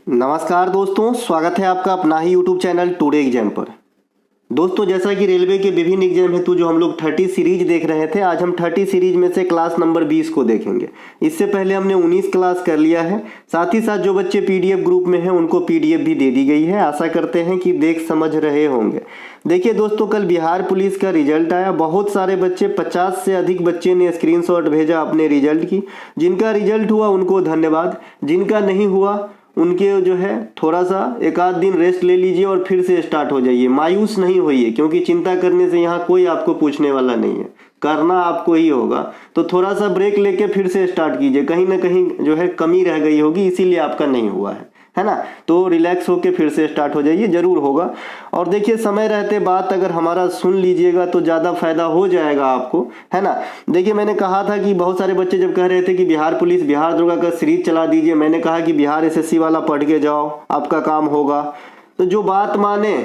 नमस्कार दोस्तों, स्वागत है आपका अपना ही यूट्यूब चैनल टुडे एग्जाम पर। दोस्तों, जैसा कि रेलवे के विभिन्न एग्जाम हेतु जो हम लोग 30 सीरीज देख रहे थे, आज हम 30 सीरीज में से क्लास नंबर 20 को देखेंगे। इससे पहले हमने 19 क्लास कर लिया है। साथ ही साथ जो बच्चे पीडीएफ ग्रुप में हैं उनको पीडीएफ भी दे दी गई है। आशा करते हैं कि देख समझ रहे होंगे। देखिए दोस्तों, कल बिहार पुलिस का रिजल्ट आया। बहुत सारे बच्चे, 50 से अधिक बच्चे ने स्क्रीनशॉट भेजा अपने रिजल्ट की। जिनका रिजल्ट हुआ उनको धन्यवाद, जिनका नहीं हुआ उनके जो है थोड़ा सा एक आध दिन रेस्ट ले लीजिए और फिर से स्टार्ट हो जाइए। मायूस नहीं होइए, क्योंकि चिंता करने से यहाँ कोई आपको पूछने वाला नहीं है, करना आपको ही होगा। तो थोड़ा सा ब्रेक लेके फिर से स्टार्ट कीजिए। कहीं ना कहीं जो है कमी रह गई होगी, इसीलिए आपका नहीं हुआ है ना। तो रिलैक्स होके फिर से स्टार्ट हो जाइए, जरूर होगा। और देखिए, समय रहते बात अगर हमारा सुन लीजिएगा तो ज़्यादा फायदा हो जाएगा आपको, है ना। देखिए, मैंने कहा था कि बहुत सारे बच्चे जब कह रहे थे कि बिहार पुलिस, बिहार दरोगा का सीरीज चला दीजिए, मैंने कहा कि बिहार एसएससी वाला पढ़ के जाओ, आपका काम होगा। तो जो बात माने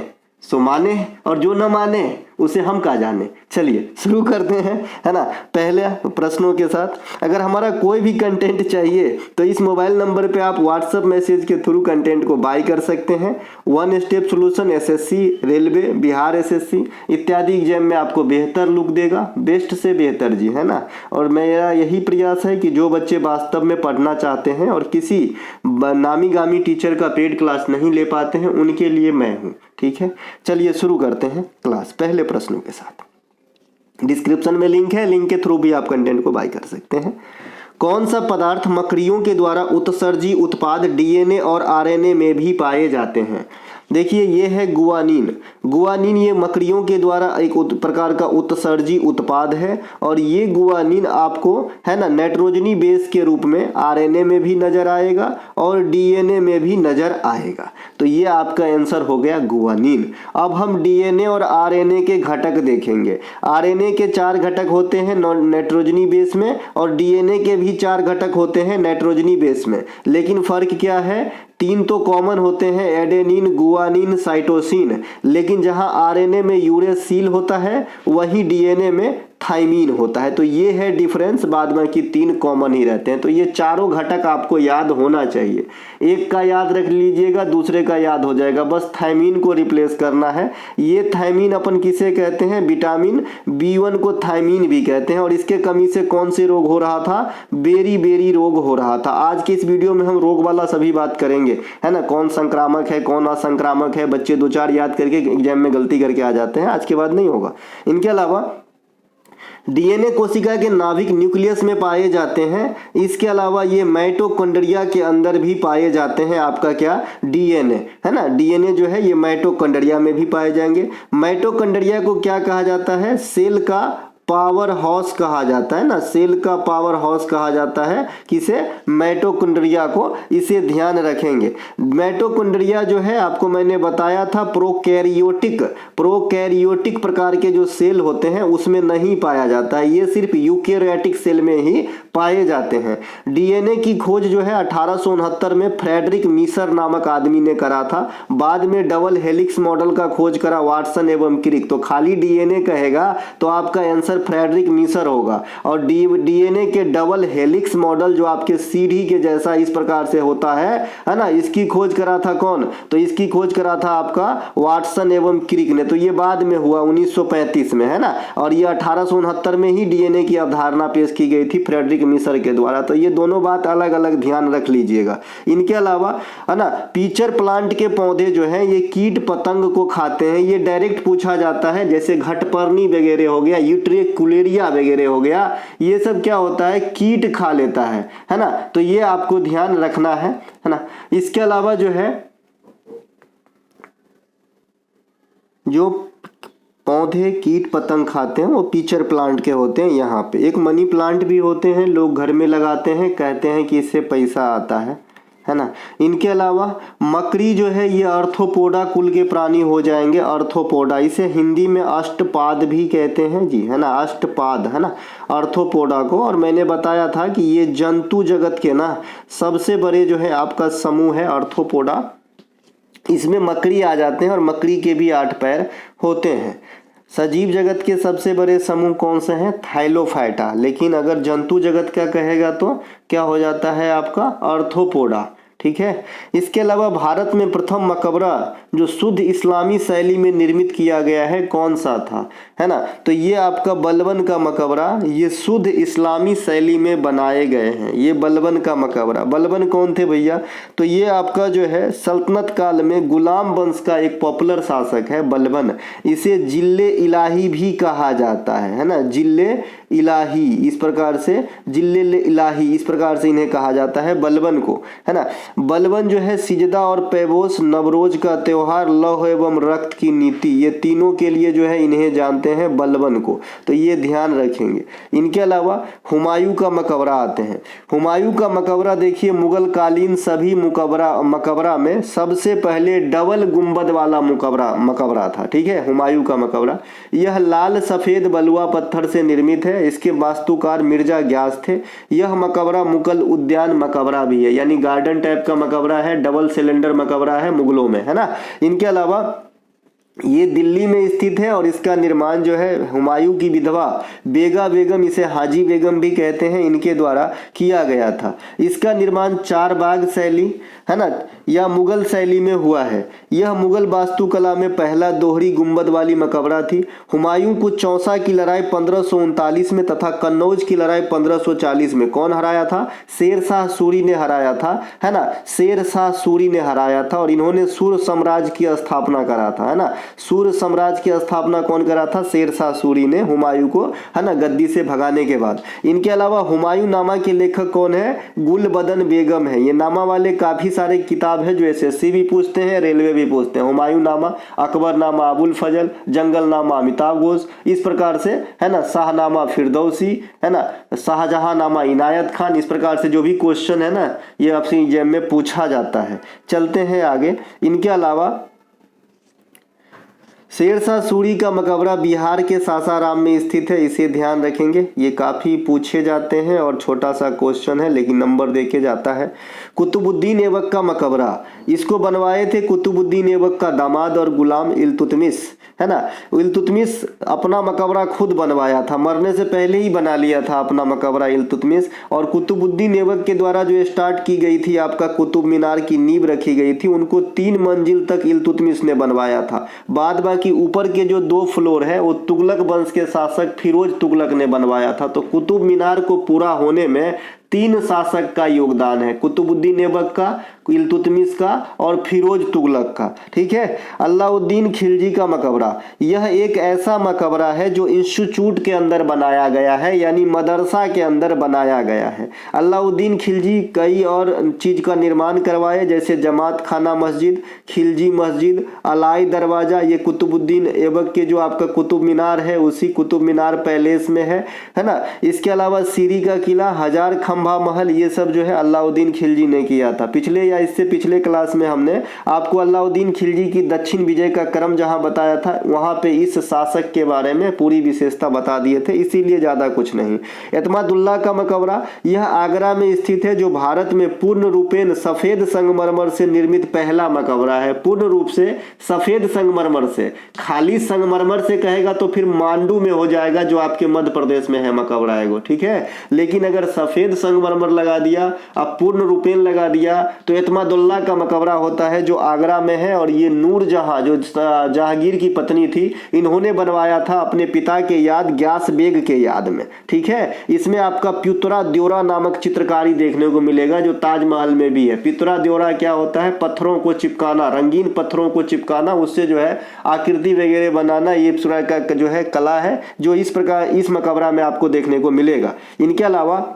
सो माने, और जो न माने उसे हम का जाने। चलिए शुरू करते हैं, है ना, पहले प्रश्नों के साथ। अगर हमारा कोई भी कंटेंट चाहिए तो इस मोबाइल नंबर पे आप व्हाट्सएप मैसेज के थ्रू कंटेंट को बाय कर सकते हैं। One step solution SSC, railway, Bihar SSC इत्यादि एग्जाम में आपको बेहतर लुक देगा, बेस्ट से बेहतर जी, है ना। और मेरा यही प्रयास है कि जो बच्चे वास्तव में पढ़ना चाहते हैं और किसी नामी गामी टीचर का पेड क्लास नहीं ले पाते हैं, उनके लिए मैं हूँ। ठीक है, चलिए शुरू करते हैं क्लास पहले प्रश्नों के साथ। डिस्क्रिप्शन में लिंक है, लिंक के थ्रू भी आप कंटेंट को बाय कर सकते हैं। कौन सा पदार्थ मकड़ियों के द्वारा उत्सर्जी उत्पाद डीएनए और आरएनए में भी पाए जाते हैं? देखिए, ये है गुआनिन। गुआनिन ये मकड़ियों के द्वारा एक प्रकार का उत्सर्जी उत्पाद है, और ये गुआनिन आपको, है ना, नाइट्रोजनी बेस के रूप में आरएनए में भी नजर आएगा और डीएनए में भी नजर आएगा। तो ये आपका आंसर हो गया गुआनिन। अब हम डीएनए और आरएनए के घटक देखेंगे। आरएनए के 4 घटक होते हैं नाइट्रोजनी बेस में, और डीएनए के भी 4 घटक होते हैं नाइट्रोजनी बेस में। लेकिन फर्क क्या है? 3 तो कॉमन होते हैं, एडेनिन, गुआनिन, साइटोसिन। लेकिन जहां आरएनए में यूरेसिल होता है, वहीं डीएनए में थाइमीन होता है। तो ये है डिफरेंस, बाद में कि 3 कॉमन ही रहते हैं। तो ये चारों घटक आपको याद होना चाहिए। एक का याद रख लीजिएगा, दूसरे का याद हो जाएगा, बस थाइमीन को रिप्लेस करना है। ये थाइमीन अपन किसे कहते हैं? विटामिन B1 को थाइमीन भी कहते हैं। और इसके कमी से कौन से रोग हो रहा था? बेरी रोग हो रहा था। आज की इस वीडियो में हम रोग वाला सभी बात करेंगे, है ना। कौन संक्रामक है, कौन असंक्रामक है। बच्चे 2-4 याद करके एग्जाम में गलती करके आ जाते हैं, आज के बाद नहीं होगा। इनके अलावा डीएनए कोशिका के नाभिक न्यूक्लियस में पाए जाते हैं। इसके अलावा ये माइटोकॉन्ड्रिया के अंदर भी पाए जाते हैं। आपका क्या? डीएनए, है ना। डीएनए जो है ये माइटोकॉन्ड्रिया में भी पाए जाएंगे। माइटोकॉन्ड्रिया को क्या कहा जाता है? सेल का पावर हाउस कहा जाता है ना। सेल का पावर हाउस कहा जाता है किसे? माइटोकॉन्ड्रिया को। इसे ध्यान रखेंगे। माइटोकॉन्ड्रिया जो है आपको मैंने बताया था प्रोकैरियोटिक प्रकार के जो सेल होते हैं उसमें नहीं पाया जाता है। ये सिर्फ यूकेरियोटिक सेल में ही पाए जाते हैं। डीएनए की खोज जो है 1869 में फ्रेडरिक मीसर नामक आदमी ने करा था। बाद में डबल हेलिक्स मॉडल का खोज करा वाटसन एवं क्रिक। तो खाली डीएनए कहेगा तो आपका आंसर फ्रेडरिक मीसर होगा। और डीएनए के डबल हेलिक्स मॉडल जो आपके सीढ़ी के जैसा इस प्रकार से होता है ना, इसकी खोज करा था कौन? तो इसकी खोज करा था आपका वाटसन एवं क्रिक ने। तो ये बाद में हुआ 1935 में, है ना। और ये 1869 में ही डीएनए की अवधारणा पेश की गई थी फ्रेडरिक मीसर के द्वारा। तो ये दोनों बात अलग अलग ध्यान रख लीजिएगा। इनके अलावा, है ना, पीचर प्लांट के पौधे जो हैं ये कीट पतंग को खाते हैं। ये डायरेक्ट पूछा जाता है, जैसे घटपर्णी वगैरह हो गया, यूट्रिकुलेरिया वगैरह हो गया, ये सब क्या होता है? कीट खा लेता है ना। तो ये आपको ध्यान रखना है ना। इसके अलावा जो है, जो पौधे कीट पतंग खाते हैं वो पीचर प्लांट के होते हैं। यहाँ पे एक मनी प्लांट भी होते हैं, लोग घर में लगाते हैं, कहते हैं कि इससे पैसा आता है ना। इनके अलावा मकड़ी जो है ये अर्थोपोडा कुल के प्राणी हो जाएंगे। अर्थोपोडा, इसे हिंदी में अष्टपाद भी कहते हैं जी, है ना, अष्टपाद, है ना, अर्थोपोडा को। और मैंने बताया था कि ये जंतु जगत के ना सबसे बड़े जो है आपका समूह है अर्थोपोडा। इसमें मकड़ी आ जाते हैं, और मकड़ी के भी 8 पैर होते हैं। सजीव जगत के सबसे बड़े समूह कौन से हैं? थाइलोफाइटा। लेकिन अगर जंतु जगत का कहेगा तो क्या हो जाता है आपका? अर्थोपोडा। ठीक है। इसके अलावा भारत में प्रथम मकबरा जो शुद्ध इस्लामी शैली में निर्मित किया गया है कौन सा था, है ना। तो ये आपका बलबन का मकबरा, ये शुद्ध इस्लामी शैली में बनाए गए हैं। ये बलबन का मकबरा, बलबन कौन थे भैया, तो ये आपका जो है सल्तनत काल में गुलाम वंश का एक पॉपुलर शासक है बलबन। इसे जिले इलाही भी कहा जाता है ना, जिले इलाही, इस प्रकार से जिले इलाही, इस प्रकार से इन्हें कहा जाता है बलबन को, है ना। बलबन जो है सिजदा और पैबोस, नवरोज का त्योहार, लौह एवं रक्त की नीति, ये तीनों के लिए जो है इन्हें जानते हैं बलबन को, तो ये ध्यान रखेंगे। इनके अलावा हुमायूं का मकबरा आते हैं। हुमायूं का मकबरा देखिए मुगल कालीन सभी मकबरा में सबसे पहले डबल गुंबद वाला मकबरा था, ठीक है। हुमायूं का मकबरा, यह लाल सफेद बलुआ पत्थर से निर्मित है। इसके वास्तुकार मिर्जा ग्यास थे। यह मकबरा मुगल उद्यान मकबरा भी है, यानी गार्डन टाइप का मकबरा है, डबल सिलेंडर मकबरा है मुगलों में, है ना। इनके अलावा ये दिल्ली में स्थित है और इसका निर्माण जो है हुमायूं की विधवा बेगा बेगम, इसे हाजी बेगम भी कहते हैं, इनके द्वारा किया गया था। इसका निर्माण चार बाग शैली, है ना, या मुगल शैली में हुआ है। यह मुगल वास्तुकला में पहला दोहरी गुंबद वाली मकबरा थी। हुमायूं को चौसा की लड़ाई 1539 में तथा कन्नौज की लड़ाई 1540 में कौन हराया था, शेर शाह सूरी ने हराया था, है ना, शेर शाह सूरी ने हराया था। और इन्होंने सूर साम्राज्य की स्थापना करा था, है ना। सूर साम्राज्य की स्थापना कौन करा था, शेर शाह सूरी ने हुमायूं को, है ना, गद्दी से भगाने के बाद। इनके अलावा हुमायूं नामा के लेखक कौन है, गुलबदन बेगम है। ये नामा वाले काफी सारे किताब है जो एसएससी भी पूछते हैं, रेलवे भी पूछते हैं। हुमायूं नामा, अकबर नामा अबुल फजल, जंगल नामा अमिताभ घोष, इस प्रकार से, है ना, शाहनामा फिरदौसी, है ना, शाहजहां नामा इनायत खान, इस प्रकार से जो भी क्वेश्चन है ना ये आपसे एग्जाम में पूछा जाता है। चलते हैं आगे। इनके अलावा शेरशाह सूरी का मकबरा बिहार के सासाराम में स्थित है, इसे ध्यान रखेंगे, ये काफ़ी पूछे जाते हैं और छोटा सा क्वेश्चन है लेकिन नंबर देके जाता है। कुतुबुद्दीन ऐबक का मकबरा, इसको बनवाए थे कुतुबुद्दीन ऐबक का दामाद और गुलाम इल्तुतमिश, है ना। इल्तुतमिश अपना मकबरा खुद बनवाया था, मरने से पहले ही बना लिया था अपना मकबरा इल्तुतमिश। और कुतुबुद्दीन ऐबक के द्वारा जो स्टार्ट की गई थी आपका कुतुब मीनार की नींव रखी गई थी, उनको 3 मंजिल तक इल्तुतमिश ने बनवाया था। बाद कि ऊपर के जो 2 फ्लोर है वो तुगलक वंश के शासक फिरोज तुगलक ने बनवाया था। तो कुतुब मीनार को पूरा होने में 3 शासक का योगदान है, कुतुबुद्दीन ऐबक का, इल्तुतमिश का और फिरोज तुगलक का, ठीक है। अलाउद्दीन खिलजी का मकबरा, यह एक ऐसा मकबरा है जो इंस्टीट्यूट के अंदर बनाया गया है, यानी मदरसा के अंदर बनाया गया है। अलाउद्दीन खिलजी कई और चीज का निर्माण करवाए, जैसे जमात खाना मस्जिद, खिलजी मस्जिद, अलाई दरवाजा, ये कुतुबुद्दीन ऐबक के जो आपका कुतुब मीनार है उसी कुतुब मीनार पैलेस में है ना। इसके अलावा सीरी का किला, हजार खंभा महल, ये सब जो है अलाउद्दीन खिलजी ने किया था। पिछले या इससे पिछले क्लास में हमने आपको अलाउद्दीन खिलजी की दक्षिण विजय का क्रम जहां बताया था वहां पे इस शासक के बारे में पूरी विशेषता बता दिए थे, इसीलिए ज्यादा कुछ नहीं। एतमादुल्ला का मकबरा, यह आगरा में स्थित है, जो भारत में पूर्ण रूपेण सफेद संगमरमर से निर्मित पहला मकबरा है। पूर्ण रूप से सफेद संगमरमर से, खाली संगमरमर से कहेगा तो फिर मांडू में हो जाएगा जो आपके मध्य प्रदेश में है मकबरा है वो, ठीक है। लेकिन अगर सफेद संगमरमर लगा दिया, अब पूर्ण रूपेण लगा दिया, तो एतमादुल्ला का मकबरा होता है जो आगरा में है। और ये नूर जहां जो जहांगीर की पत्नी थी, इन्होंने बनवाया था अपने पिता के याद, ग्यास बेग के याद में, ठीक है। इसमें आपका प्युतरा द्योरा नामक चित्रकारी देखने को मिलेगा जो ताजमहल में भी है। प्युतरा द्योरा क्या होता है, पत्थरों को चिपकाना, रंगीन पत्थरों को चिपकाना, उससे जो है आकृति वगैरह बनाना, ये का जो है कला है जो इस प्रकार इस मकबरा में आपको देखने को मिलेगा। इनके अलावा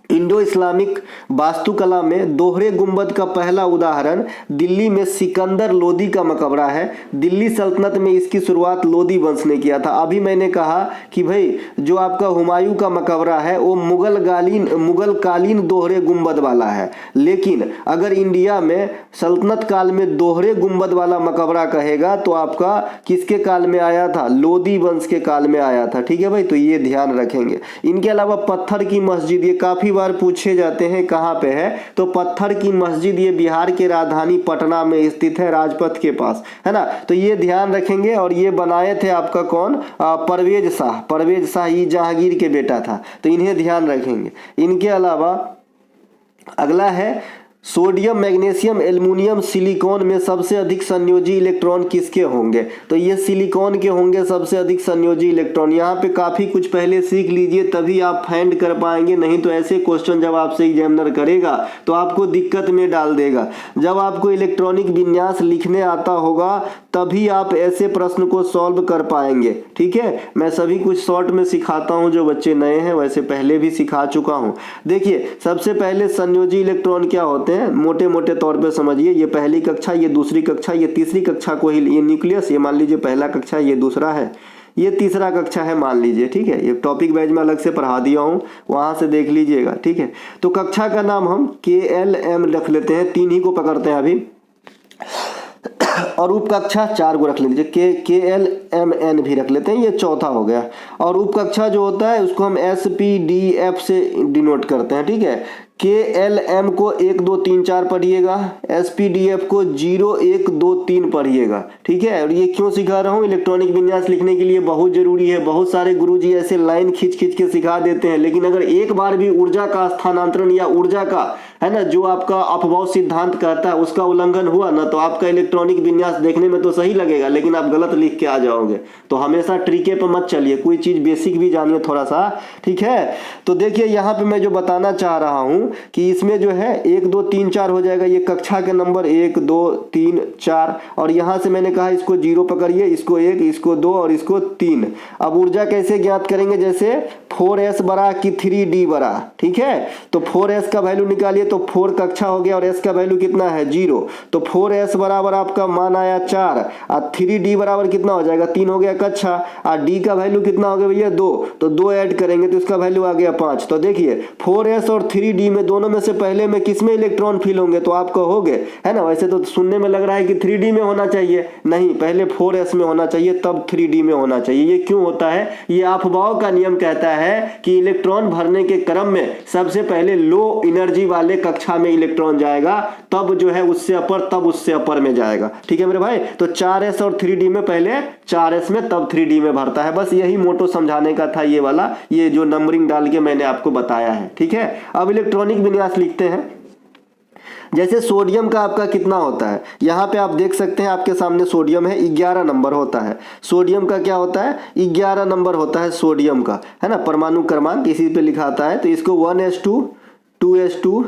इंडो इस्लामिक वास्तुकला में दोहरे गुंबद का पहला उदाहरण दिल्ली में सिकंदर लोदी का मकबरा है। दिल्ली सल्तनत में इसकी शुरुआत लोदी वंश ने किया था। अभी मैंने कहा कि भाई जो आपका हुमायूं का मकबरा है वो मुगल कालीन दोहरे गुंबद वाला है, लेकिन अगर इंडिया में सल्तनत काल में दोहरे गुंबद वाला मकबरा कहेगा तो आपका किसके काल में आया था, लोदी वंश के काल में आया था, ठीक है भाई। तो ये ध्यान रखेंगे। इनके अलावा पत्थर की मस्जिद, ये काफी बार पूछे जाते हैं कहां पे है, तो पत्थर की मस्जिद ये बिहार के राजधानी पटना में स्थित है, राजपथ के पास, है ना। तो ये ध्यान रखेंगे। और ये बनाए थे आपका कौन, परवेज शाह, ये जहांगीर के बेटा था, तो इन्हें ध्यान रखेंगे। इनके अलावा अगला है सोडियम, मैग्नीशियम, एल्युमिनियम, सिलिकॉन में सबसे अधिक संयोजी इलेक्ट्रॉन किसके होंगे? तो ये सिलिकॉन के होंगे सबसे अधिक संयोजी इलेक्ट्रॉन। यहाँ पे काफ़ी कुछ पहले सीख लीजिए तभी आप फाइंड कर पाएंगे, नहीं तो ऐसे क्वेश्चन जब आपसे एग्जामिनर करेगा तो आपको दिक्कत में डाल देगा। जब आपको इलेक्ट्रॉनिक विन्यास लिखने आता होगा तभी आप ऐसे प्रश्न को सॉल्व कर पाएंगे। ठीक है, मैं सभी कुछ शॉर्ट में सिखाता हूँ, जो बच्चे नए हैं वैसे पहले भी सिखा चुका हूँ। देखिए सबसे पहले संयोजी इलेक्ट्रॉन क्या होते हैं मोटे मोटे तौर पे समझिए। ये पहली कक्षा, ये दूसरी कक्षा, ये तीसरी कक्षा को ही, ये न्यूक्लियस, ये मान लीजिए पहला कक्षा, ये दूसरा है, ये तीसरा कक्षा है मान लीजिए। ठीक है, ये टॉपिक वाइज में अलग से पढ़ा दिया हूँ, वहां से देख लीजिएगा। ठीक है, तो कक्षा का नाम हम KLM रख लेते हैं, 3 ही को पकड़ते हैं अभी, और उपकक्षा 4 को रख लीजिए, KLMN भी रख लेते हैं, ये चौथा हो गया। और उपकक्षा जो होता है उसको हम SPDF से डिनोट करते हैं। ठीक है, KLM को 1 2 3 4 पढ़िएगा, SPDF को 0 1 2 3 पढ़िएगा। ठीक है, और ये क्यों सिखा रहा हूँ, इलेक्ट्रॉनिक विन्यास लिखने के लिए बहुत जरूरी है। बहुत सारे गुरुजी ऐसे लाइन खींच खींच के सिखा देते हैं, लेकिन अगर एक बार भी ऊर्जा का स्थानांतरण या ऊर्जा का है ना, जो आपका अपभव सिद्धांत कहता है उसका उल्लंघन हुआ ना, तो आपका इलेक्ट्रॉनिक विन्यास देखने में तो सही लगेगा लेकिन आप गलत लिख के आ जाओगे। तो हमेशा ट्रिके पे मत चलिए, कोई चीज बेसिक भी जानिए थोड़ा सा। ठीक है, तो देखिए यहाँ पे मैं जो बताना चाह रहा हूँ कि इसमें जो है 1 2 3 4 हो जाएगा, ये कक्षा के नंबर 1 2 3 4, और यहाँ से मैंने कहा इसको 0 पकड़िए, इसको 1, इसको 2 और इसको 3। अब ऊर्जा कैसे ज्ञात करेंगे, जैसे 4s बड़ा कि 3d बड़ा। ठीक है, तो 4s का वैल्यू निकालिए, तो 4 कक्षा हो गया और s का वैल्यू कितना है 0, तो 4s बराबर आपका मान आया 4, और 3d बराबर कितना हो जाएगा 3 हो गया कक्षा, और d का वैल्यू कितना हो गया भैया 2, तो 2 ऐड करेंगे तो इसका वैल्यू आ गया 5। तो देखिए 4s और 3d में दोनों में से पहले में किस में इलेक्ट्रॉन फिल होंगे, तो आप कहोगे है ना, वैसे तो सुनने में लग रहा है कि 3d में होना चाहिए, नहीं, पहले 4s में होना चाहिए तब 3d में होना चाहिए। ये क्यों होता है, ये अफबाव का नियम कहता है कि इलेक्ट्रॉन भरने के क्रम में सबसे पहले लो एनर्जी वाले कक्षा में इलेक्ट्रॉन जाएगा, तब जो है उससे अपर, तब उससे अपर में जाएगा। ठीक है मेरे भाई, तो 4s और 3d में पहले 4s में तब 3d में भरता है। बस यही मोटो समझाने का था ये वाला, ये जो नंबरिंग डाल के मैंने आपको बताया है। ठीक है, अब इलेक्ट्रॉनिक विन्यास लिखते हैं। जैसे सोडियम का आपका कितना होता है, यहाँ पे आप देख सकते हैं आपके सामने सोडियम है, 11 नंबर होता है। सोडियम का क्या होता है, 11 नंबर होता है सोडियम का, है ना, परमाणु क्रमांक इसी पे लिखा आता है। तो इसको 1s2 2s2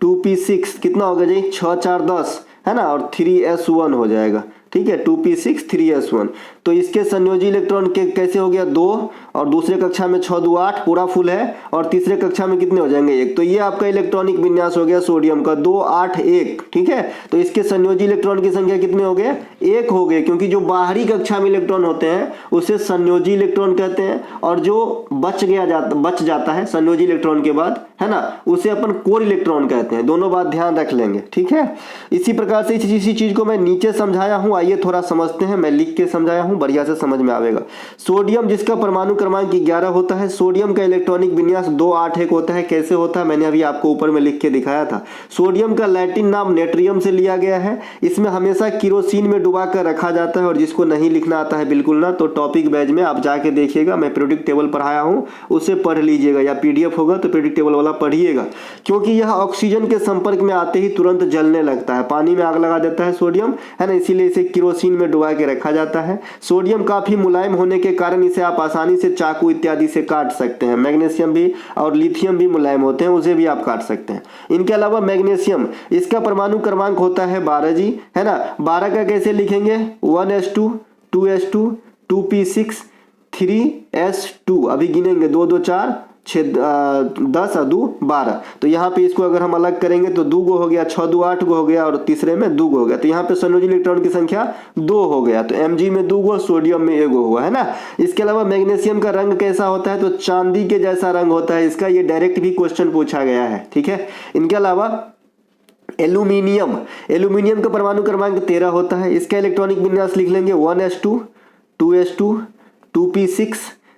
2p6 कितना होगा जी 6 4 10, है ना, और 3s1 हो जाएगा। ठीक है, 2p6 3s1। तो इसके संयोजी इलेक्ट्रॉन के कैसे हो गया 2, और दूसरे कक्षा में 6 2 8 पूरा फुल है, और तीसरे कक्षा में कितने हो जाएंगे 1। तो ये आपका इलेक्ट्रॉनिक विन्यास हो गया सोडियम का 2 8 1। ठीक है, तो इसके संयोजी इलेक्ट्रॉन की संख्या कितने हो गए 1 हो गए, क्योंकि जो बाहरी कक्षा में इलेक्ट्रॉन होते हैं उसे संयोजी इलेक्ट्रॉन कहते हैं, और जो बच जाता है संयोजी इलेक्ट्रॉन के बाद, है ना, उसे अपन कोर इलेक्ट्रॉन कहते हैं। दोनों बात ध्यान रख लेंगे। ठीक है, इसी प्रकार से इसी चीज को मैं नीचे समझाया हूं, आइए थोड़ा समझते हैं। मैं लिख के समझाया हूं, बढ़िया से समझ में आएगा। सोडियम जिसका परमाणु क्रमांक 11 होता है, सोडियम का इलेक्ट्रॉनिक विन्यास 2 8 1 होता है। कैसे होता है मैंने अभी आपको ऊपर में लिख के दिखाया था। सोडियम का लैटिन नाम नेट्रियम से लिया गया है। इसमें हमेशा किरोसिन में डुबा कर रखा जाता है, और जिसको नहीं लिखना आता है बिल्कुल ना, तो टॉपिक बैच में आप जाके देखिएगा, मैं पीरियोडिक टेबल पढ़ाया हूं, उसे पढ़ लीजिएगा, या PDF होगा तो पीरियोडिक टेबल वाला पढ़िएगा। क्योंकि यह ऑक्सीजन के संपर्क में आते ही तुरंत जलने लगता है, पानी में आग लगा देता है सोडियम, है ना, इसीलिए इसे किरोसिन में डुबा के रखा जाता है। सोडियम काफी मुलायम होने के कारण इसे आप आसानी से चाकू इत्यादि से काट सकते हैं। मैग्नीशियम भी और लिथियम भी मुलायम होते हैं, उसे भी आप काट सकते हैं। इनके अलावा मैग्नीशियम, इसका परमाणु क्रमांक होता है 12 जी, है ना। 12 का कैसे लिखेंगे 1s2 2s2 2p6 3s2, अभी गिनेंगे 2 2 4 6 10 और 2 12। तो यहाँ पे इसको अगर हम अलग करेंगे तो 2 गो हो गया, 6 2 8 गो हो गया, और तीसरे में 2 गो हो गया। तो यहाँ पे संयोजी इलेक्ट्रॉन की संख्या 2 हो गया। तो Mg में 2 गो, सोडियम में 1 गो हुआ, है ना। इसके अलावा मैग्नीशियम का रंग कैसा होता है, तो चांदी के जैसा रंग होता है इसका, ये डायरेक्ट भी क्वेश्चन पूछा गया है। ठीक है, इनके अलावा एल्यूमिनियम का परमाणु क्रमांक 13 होता है। इसका इलेक्ट्रॉनिक विन्यास लिख लेंगे 1s2 2s2 2p6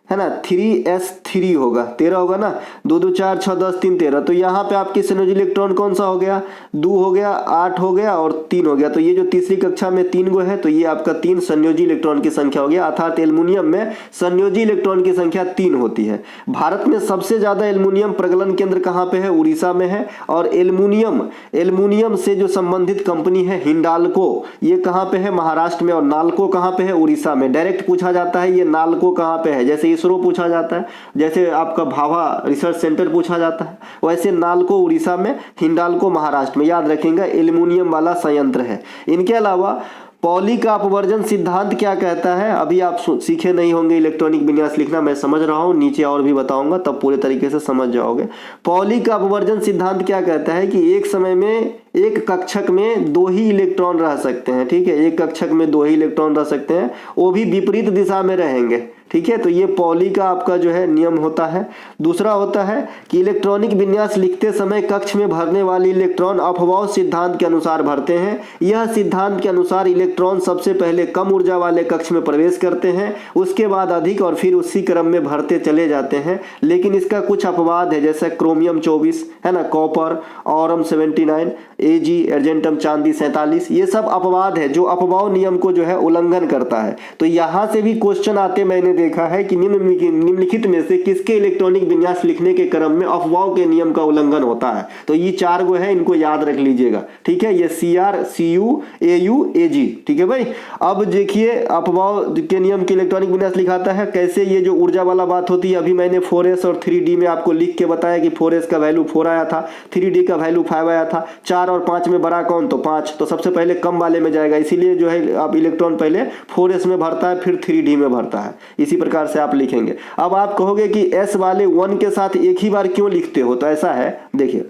है ना, 3s3 होगा, 13 होगा ना, 2 2 4 6 10 3 13। तो यहाँ पे आपकी संयोजी इलेक्ट्रॉन कौन सा हो गया, 2 हो गया, 8 हो गया और 3 हो गया। तो ये जो तीसरी कक्षा में 3 गो है, तो ये आपका 3 संयोजी इलेक्ट्रॉन की संख्या हो गया। अर्थात एल्युमिनियम में संयोजी इलेक्ट्रॉन की संख्या 3 होती है। भारत में सबसे ज्यादा एल्युमिनियम प्रगलन केंद्र कहाँ पे है, उड़ीसा में है। और एल्युमिनियम से जो संबंधित कंपनी है हिंडाल्को, ये कहाँ पे है, महाराष्ट्र में। और नाल्को कहाँ पे है, उड़ीसा में। डायरेक्ट पूछा जाता है ये नाल्को कहाँ पे है, जैसे इसरो पूछा जाता है, जैसे आपका भाभा रिसर्च सेंटर पूछा जाता है, वैसे नाल्को उड़ीसा में, हिंडाल्को महाराष्ट्र में। याद रखेंगे एल्युमिनियम वाला संयंत्र है। इनके अलावा पॉली का अपवर्जन सिद्धांत क्या कहता है, अभी आप सीखे नहीं होंगे इलेक्ट्रॉनिक विन्यास लिखना, मैं समझ रहा हूं, नीचे और भी बताऊंगा तब पूरे तरीके से समझ जाओगे। पॉली का अपवर्जन सिद्धांत क्या कहता है कि एक समय में एक कक्षक में 2 ही इलेक्ट्रॉन रह सकते हैं। ठीक है, एक कक्षक में 2 ही इलेक्ट्रॉन रह सकते हैं, वो भी विपरीत दिशा में रहेंगे। ठीक है, तो ये पॉली का आपका जो है नियम होता है। दूसरा होता है कि इलेक्ट्रॉनिक विन्यास लिखते समय कक्ष में भरने वाले इलेक्ट्रॉन अपवाह सिद्धांत के अनुसार भरते हैं। यह सिद्धांत के अनुसार इलेक्ट्रॉन सबसे पहले कम ऊर्जा वाले कक्ष में प्रवेश करते हैं, उसके बाद अधिक, और फिर उसी क्रम में भरते चले जाते हैं। लेकिन इसका कुछ अपवाद है, जैसे क्रोमियम 24 है ना, कॉपर ऑरम 79, एजी अर्जेंटम चांदी 47, ये सब अपवाद है जो अपवाह नियम को जो है उल्लंघन करता है। तो यहां से भी क्वेश्चन आते मैंने देखा है कि निम्नलिखित में से किसके इलेक्ट्रॉनिक विन्यास लिखने के क्रम में अपवाह के नियम का उल्लंघन होता है। तो ये 4 गो है, इनको याद रख लीजिएगा। ठीक है, ये CR CU AU AG। ठीक है भाई, अब देखिए अपवाह के नियम के इलेक्ट्रॉनिक विन्यास लिखाता है कैसे। ये जो ऊर्जा वाला बात होती है, अभी मैंने 4s और 3d में आपको लिख के बताया कि 4s का वैल्यू 4 आया था, 3d का वैल्यू 5 आया था। 4 और 5 में बड़ा कौन, तो 5। तो सबसे पहले कम वाले में जाएगा, इसीलिए जो है आप इलेक्ट्रॉन पहले 4s में भरता है, फिर 3d में भरता है। इसी प्रकार से आप लिखेंगे। अब आप कहोगे कि s वाले 1 के साथ एक ही बार क्यों लिखते हो, तो ऐसा है, देखिए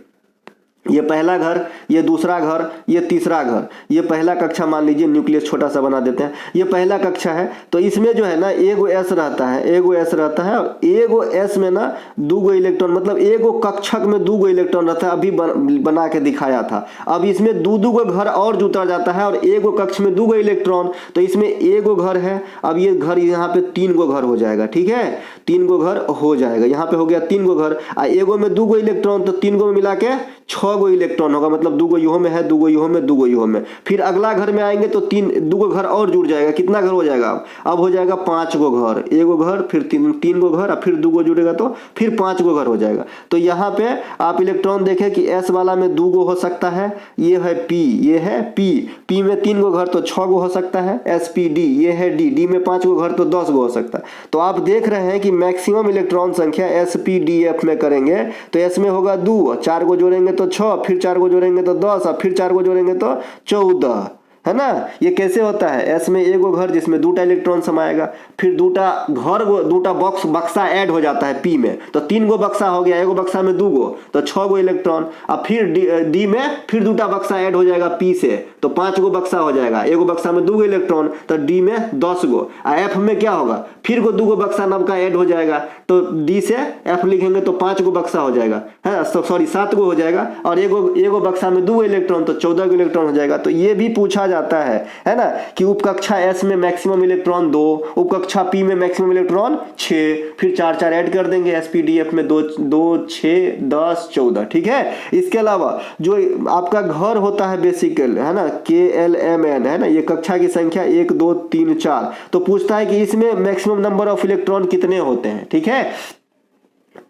ये पहला घर, ये दूसरा घर, ये तीसरा घर, ये पहला कक्षा मान लीजिए, न्यूक्लियस छोटा सा बना देते हैं, ये पहला कक्षा है। तो इसमें जो है ना एगो s रहता है, एगो s रहता है, और एगो s में ना 2 गो इलेक्ट्रॉन, मतलब एगो कक्षक में 2 गो इलेक्ट्रॉन रहता है। अभी बना के दिखाया था। अब इसमें 2 गो घर और जुड़ जाता है, और एगो कक्ष में 2 गो इलेक्ट्रॉन, तो इसमें एगो घर है। अब ये घर यहाँ पे 3 गो घर हो जाएगा। ठीक है, 3 गो घर हो जाएगा, यहाँ पे हो गया 3 गो घर। एगो में 2 गो इलेक्ट्रॉन, तो 3 गो में मिला के 6 गो इलेक्ट्रॉन होगा, मतलब 2 गो यूहो में है, 2 गो यूहो में, 2 गो यूहो में। फिर अगला घर में आएंगे तो 2 गो घर और जुड़ जाएगा। कितना घर हो जाएगा, अब हो जाएगा 5 गो घर, एगो घर, फिर 3 गो घर, और फिर 2 गो जुड़ेगा तो फिर 5 गो घर हो जाएगा। तो यहाँ पे आप इलेक्ट्रॉन देखें कि s वाला में 2 गो हो सकता है, ये है p, ये है p में 3 गो घर तो 6 गो हो सकता है, sp d, ये है d में 5 गो घर तो 10 गो हो सकता है। तो आप देख रहे हैं कि मैक्सिमम इलेक्ट्रॉन संख्या sp-df में करेंगे तो s में होगा 2, 4 गो जोड़ेंगे तो 6, फिर 4 गो जोड़ेंगे तो 10, और फिर 4 गो जोड़ेंगे तो 14, है ना। ये कैसे होता है, एस में एगो घर जिसमें 2टा इलेक्ट्रॉन समाएगा, फिर 2टा घर, 2टा बक्सा ऐड हो जाता है पी में, तो 3 गो बक्सा हो गया, एगो बक्सा में 2 गो तो 6 गो इलेक्ट्रॉन। अब फिर डी में फिर 2टा बक्सा ऐड हो जाएगा पी से, तो 5 गो बक्सा हो जाएगा, एगो बक्सा में 2 गो इलेक्ट्रॉन, तो डी में 10 गो। एफ में क्या होगा, फिर 2 गो बक्सा नव का ऐड हो जाएगा, तो डी से एफ लिखेंगे तो 5 गो बक्सा हो जाएगा, है सॉरी 7 गो हो जाएगा, और एगो बक्सा में 2 गो इलेक्ट्रॉन तो 14 गो इलेक्ट्रॉन हो जाएगा। तो ये भी पूछा जाता है ना, कि उपकक्षा S में मैक्सिमम इलेक्ट्रॉन 2, उपकक्षा P में मैक्सिमम इलेक्ट्रॉन 6, फिर 4 ऐड कर देंगे, SPDF में 2 6 10 14। ठीक है, इसके अलावा जो आपका घर होता है बेसिकल, है ना, KLMN, है ना, ये कक्षा की संख्या 1 2 3 4, तो पूछता है कि इसमें मैक्सिमम नंबर ऑफ इलेक्ट्रॉन कितने होते हैं। ठीक है,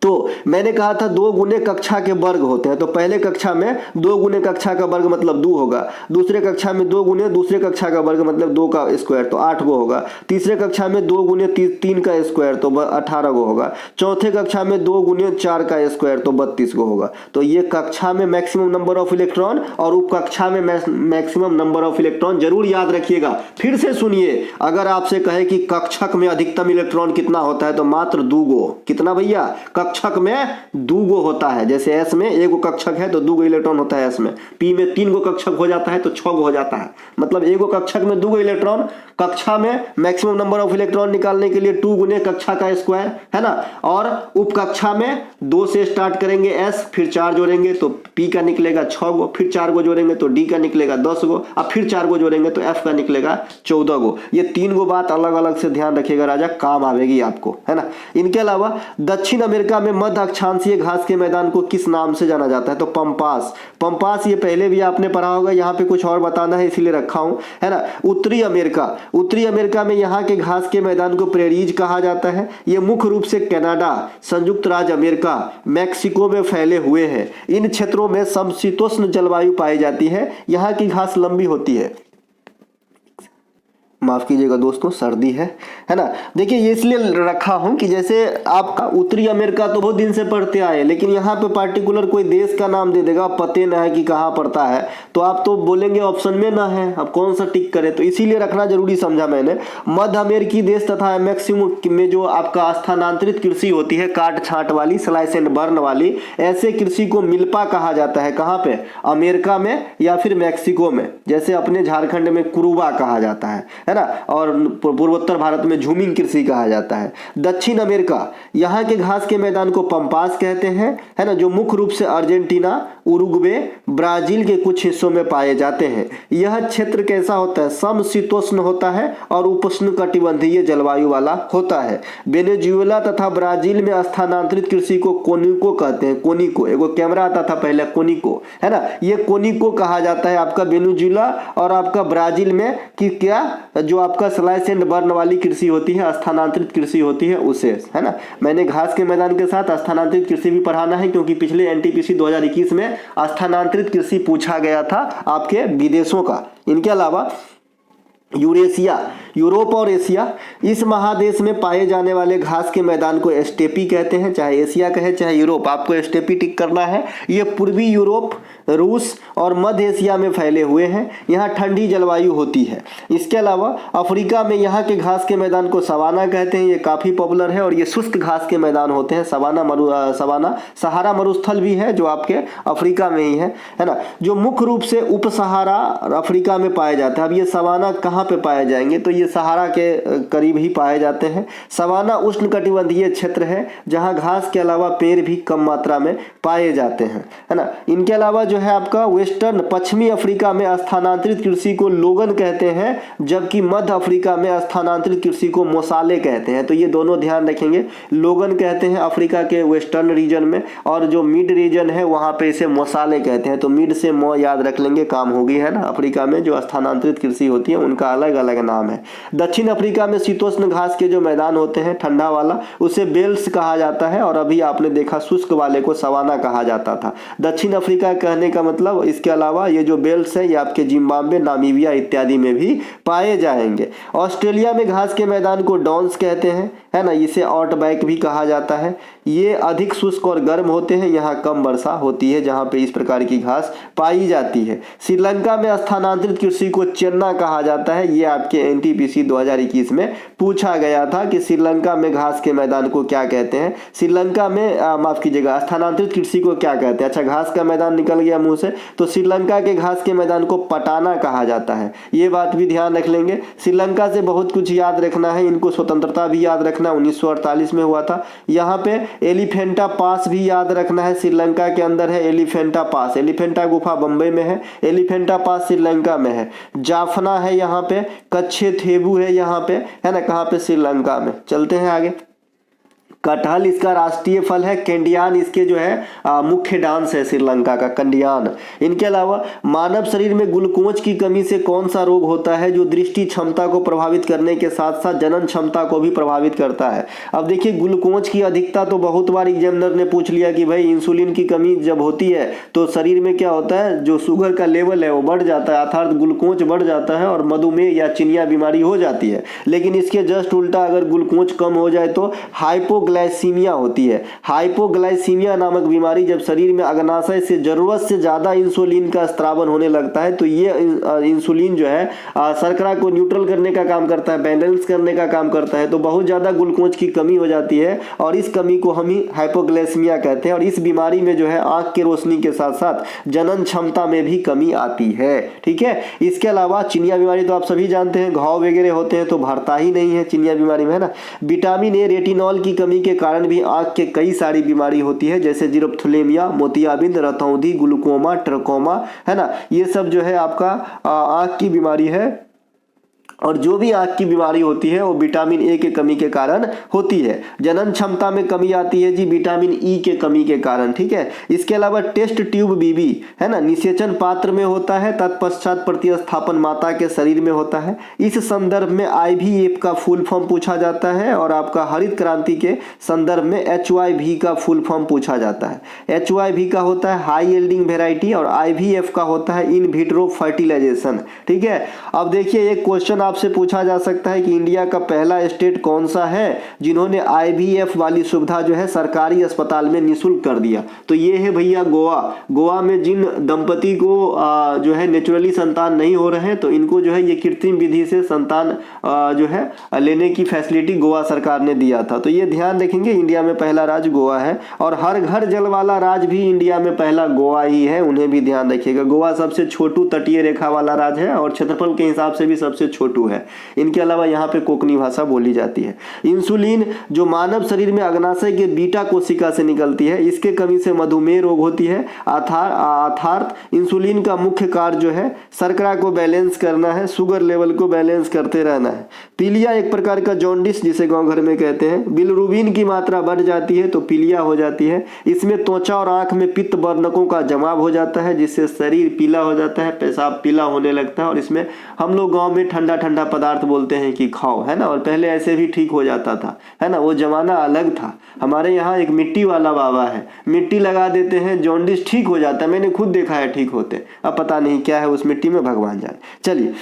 तो मैंने कहा था 2 गुने कक्षा के वर्ग होते हैं, तो पहले कक्षा में 2 गुने कक्षा का वर्ग मतलब 2 होगा, दूसरे कक्षा में 2 गुने दूसरे कक्षा का वर्ग मतलब 2 का स्क्वायर तो 8 गो होगा, तीसरे कक्षा में 2 गुने 3 का स्क्वायर तो 18 गो होगा, चौथे कक्षा में 2 गुने 4 का स्क्वायर तो 32 गो होगा। तो ये कक्षा में मैक्सिमम नंबर ऑफ इलेक्ट्रॉन और उपकक्षा में मैक्सिमम नंबर ऑफ इलेक्ट्रॉन जरूर याद रखिएगा। फिर से सुनिए, अगर आपसे कहे कि कक्षक में अधिकतम इलेक्ट्रॉन कितना होता है तो मात्र 2 गो। कितना भैया, कक्षक में 2 गो होता है। जैसे एस में 1 गो कक्षक है तो 2 गो इलेक्ट्रॉन होता है एस में, पी में 3 गो कक्षक हो जाता है तो 6 गो हो जाता है। मतलब 1 गो कक्षक में 2 गो इलेक्ट्रॉन, कक्षा में मैक्सिमम नंबर ऑफ इलेक्ट्रॉन निकालने के लिए 2 गुने कक्षा का स्क्वायर है ना, और उपकक्षा में 2 से स्टार्ट करेंगे एस, फिर 4 जोड़ेंगे तो पी का निकलेगा 6 गो, फिर 4 गो जोड़ेंगे तो डी का निकलेगा 10 गो, अब फिर 4 गो जोड़ेंगे तो एफ का निकलेगा 14 गो। ये 3 गो बात अलग अलग से ध्यान रखिएगा राजा, काम आवेगी आपको, है ना। इनके अलावा दक्षिण अमेरिका में मध्य अक्षांशीय घास के मैदान को किस नाम से जाना जाता है? तो पंपास। पंपास ये पहले भी आपने पढ़ा होगा, यहाँ पे कुछ और बताना है इसीलिए रखा हूं, है ना। उत्तरी अमेरिका में यहाँ के घास के मैदान को प्रेरीज कहा जाता है। ये मुख्य रूप से कनाडा, संयुक्त राज्य अमेरिका, मैक्सिको में फैले हुए हैं। इन क्षेत्रों में समशीतोष्ण जलवायु पाई जाती है। यहाँ की घास लंबी होती है। माफ कीजिएगा दोस्तों, सर्दी है ना। देखिए ये इसलिए रखा हूं कि जैसे आपका उत्तरी अमेरिका तो बहुत दिन से पढ़ते आए, लेकिन यहाँ पे पार्टिकुलर कोई देश का नाम दे देगा, पते ना है कि कहाँ पड़ता है, तो आप तो बोलेंगे ऑप्शन में ना है, अब कौन सा टिक करें, तो इसीलिए रखना जरूरी समझा मैंने। मध्य अमेरिकी देश तथा मैक्सिमम में जो आपका स्थानांतरित कृषि होती है, काट छांट वाली, स्लाइस एंड बर्न वाली, ऐसे कृषि को मिल्पा कहा जाता है। कहाँ पे? अमेरिका में या फिर मैक्सिको में। जैसे अपने झारखंड में कुरुबा कहा जाता है ना, और पूर्वोत्तर भारत में झूमिंग कृषि कहा जाता है। दक्षिण अमेरिका, यहाँ के घास के मैदान को पंपास कहते हैं, है ना, जो मुख्य रूप से अर्जेंटीना, उरुग्वे, ब्राजील के कुछ हिस्सों में पाए जाते हैं। यह क्षेत्र कैसा होता है? समशीतोष्ण होता है और उपोष्णकटिबंधीय जलवायु वाला होता है। वेनेजुएला तथा ब्राजील में स्थानांतरित कृषि को कोनिको कहते हैं। कोनिको, एगो कैमरा आता था पहले, कोनिको, है ना, ये कोनिको कहा जाता है आपका वेनेजुएला और आपका ब्राजील में, कि क्या जो आपका स्लाइस एंड बर्न वाली कृषि होती है, स्थानांतरित कृषि होती है उसे, है ना। मैंने घास के मैदान के साथ स्थानांतरित कृषि भी पढ़ाना है, क्योंकि पिछले एनटीपीसी 2021 में स्थानांतरित कृषि पूछा गया था आपके विदेशों का। इनके अलावा यूरेशिया, यूरोप और एशिया, इस महादेश में पाए जाने वाले घास के मैदान को स्टेपी कहते हैं। चाहे एशिया कहे चाहे यूरोप, आपको स्टेपी टिक करना है। ये पूर्वी यूरोप, रूस और मध्य एशिया में फैले हुए हैं। यहाँ ठंडी जलवायु होती है। इसके अलावा अफ्रीका में यहाँ के घास के मैदान को सवाना कहते हैं। ये काफ़ी पॉपुलर है और ये शुष्क घास के मैदान होते हैं। सहारा मरुस्थल भी है जो आपके अफ्रीका में ही है ना, जो मुख्य रूप से उप सहारा अफ्रीका में पाया जाता है। अब ये सवाना कहाँ पे पाए जाएंगे? तो ये सहारा के करीब ही पाए जाते हैं। सवाना उष्णकटिबंधीय क्षेत्र है जहाँ घास के अलावा पेड़ भी कम मात्रा में पाए जाते हैं, है ना। इनके अलावा जो है आपका वेस्टर्न, पश्चिमी अफ्रीका में स्थानांतरित कृषि को लोगन कहते हैं, जबकि मध्य अफ्रीका में स्थानांतरित कृषि को मोसाले कहते हैं। तो ये दोनों ध्यान रखेंगे, लोगन कहते हैं अफ्रीका के वेस्टर्न रीजन में, और जो मिड रीजन है वहाँ पे इसे मोसाले कहते हैं। तो मिड से मो याद रख लेंगे, काम होगी, है ना। अफ्रीका में जो स्थानांतरित कृषि होती है उनका अलग अलग नाम है। दक्षिण अफ्रीका में शीतोष्ण घास के जो मैदान होते हैं, ठंडा वाला, उसे बेल्स कहा जाता है, और अभी आपने देखा शुष्क वाले को सवाना कहा जाता था। दक्षिण अफ्रीका कहने का मतलब, इसके अलावा ये जो बेल्स है ये आपके जिम्बाब्वे, नामीबिया इत्यादि में भी पाए जाएंगे। ऑस्ट्रेलिया में घास के मैदान को डॉन्स कहते हैं, है ना, इसे आउटबैक भी कहा जाता है। ये अधिक शुष्क और गर्म होते हैं, यहाँ कम वर्षा होती है जहाँ पे इस प्रकार की घास पाई जाती है। श्रीलंका में स्थानांतरित कृषि को चेन्ना कहा जाता है। ये आपके एनटीपीसी 2021 में पूछा गया था कि श्रीलंका में घास के मैदान को क्या कहते हैं। श्रीलंका में माफ कीजिएगा, स्थानांतरित कृषि को क्या कहते हैं। अच्छा, घास का मैदान निकल गया मुंह से, तो श्रीलंका के घास के मैदान को पटाना कहा जाता है। ये बात भी ध्यान रख लेंगे। श्रीलंका से बहुत कुछ याद रखना है, इनको स्वतंत्रता भी याद रखना, 1948 में हुआ था। यहाँ पे एलिफेंटा पास भी याद रखना है, श्रीलंका के अंदर है एलिफेंटा पास। एलिफेंटा गुफा बंबई में है, एलिफेंटा पास श्रीलंका में है। जाफना है यहाँ पे, कच्छे थेबू है यहाँ पे, है ना, कहाँ पे? श्रीलंका में। चलते हैं आगे। कटहल इसका राष्ट्रीय फल है। कैंडियान इसके जो है मुख्य डांस है श्रीलंका का, कंडियान। इनके अलावा मानव शरीर में ग्लूकोज की कमी से कौन सा रोग होता है जो दृष्टि क्षमता को प्रभावित करने के साथ साथ जनन क्षमता को भी प्रभावित करता है? अब देखिए, ग्लूकोज की अधिकता तो बहुत बार एग्जामिनर ने पूछ लिया कि भाई इंसुलिन की कमी जब होती है तो शरीर में क्या होता है, जो शुगर का लेवल है वो बढ़ जाता है, अर्थात ग्लूकोज बढ़ जाता है और मधुमेह या चिनिया बीमारी हो जाती है। लेकिन इसके जस्ट उल्टा, अगर ग्लूकोज कम हो जाए तो हाइपो हाइपोग्लाइसीमिया होती है। हाइपोग्लाइसीमिया नामक बीमारी जब शरीर में अग्नाशय से जरूरत से ज़्यादा इंसुलिन का स्त्रावन होने लगता है तो ये इंसुलिन जो है शर्करा को न्यूट्रल करने का काम करता है, बैलेंस करने का काम करता है, तो बहुत ज़्यादा ग्लूकोज की कमी हो जाती है और इस कमी को हम ही हाइपोग्लाइसीमिया कहते हैं। और इस बीमारी में जो है आँख की रोशनी के साथ साथ जनन क्षमता में भी कमी आती है। ठीक है, इसके अलावा चिनिया बीमारी तो आप सभी जानते हैं, घाव वगैरह होते हैं तो भरता ही नहीं है चिनिया बीमारी में, है ना। विटामिन ए रेटिनॉल की कमी के कारण भी आंख के कई सारी बीमारी होती है, जैसे जीरोप्थेलेमिया, मोतियाबिंद, रतौंधी, ग्लूकोमा, ट्रकोमा, है ना। ये सब जो है आपका आंख की बीमारी है और जो भी आंख की बीमारी होती है वो विटामिन ए के कमी के कारण होती है। जनन क्षमता में कमी आती है जी विटामिन ई के कमी के कारण। ठीक है, इसके अलावा टेस्ट ट्यूब बीबी, है ना, निषेचन पात्र में होता है, तत्पश्चात प्रतिस्थापन माता के शरीर में होता है। इस संदर्भ में IVF का फुल फॉर्म पूछा जाता है और आपका हरित क्रांति के संदर्भ में HYV का फुल फॉर्म पूछा जाता है। HYV का होता है हाई यील्डिंग वेराइटी और IVF का होता है इन विट्रो फर्टिलाइजेशन। ठीक है, अब देखिए एक क्वेश्चन आपसे पूछा जा सकता है कि इंडिया का पहला स्टेट कौन सा है जिन्होंने IVF वाली सुविधा जो है सरकारी अस्पताल में निःशुल्क कर दिया। तो ये है भैया गोवा। गोवा में जिन दंपति को जो है नेचुरली संतान नहीं हो रहे हैं तो इनको जो है ये कृत्रिम विधि से संतान जो है लेने की फैसिलिटी गोवा सरकार ने दिया था। तो ये ध्यान रखेंगे, इंडिया में पहला राज्य गोवा है और हर घर जल वाला राज्य भी इंडिया में पहला गोवा ही है, उन्हें भी ध्यान रखिएगा। गोवा सबसे छोटू तटीय रेखा वाला राज्य है और क्षेत्रफल के हिसाब से भी सबसे छोटू है। इनके अलावा यहाँ पे कोंकणी भाषा बोली जाती है। इंसुलिन जो मानव शरीर में अग्नाशय के बीटा कोशिका से निकलती है, इसके कमी से मधुमेह रोग होती है। अर्थात इंसुलिन का मुख्य कार्य जो है शर्करा को बैलेंस करना है, शुगर लेवल को बैलेंस करते रहना है। पीलिया एक प्रकार का जॉन्डिस जिसे गांव घर में कहते हैं। बिलिरुबिन की मात्रा बढ़ जाती है तो पीलिया हो जाती है। इसमें त्वचा और आंख में पित्त वर्णकों का जमाव हो जाता है जिससे शरीर पीला हो जाता है, पेशाब पीला होने लगता है और इसमें हम लोग गाँव में ठंडा ठंडा पदार्थ बोलते हैं कि खाओ, है ना। और पहले ऐसे भी ठीक हो जाता था, है ना, वो जमाना अलग था। हमारे यहाँ एक मिट्टी वाला बाबा है, मिट्टी लगा देते हैं, जॉन्डिस ठीक हो जाता है, मैंने खुद देखा है ठीक होते। अब पता नहीं क्या है उस मिट्टी में, भगवान जाने। चलिए,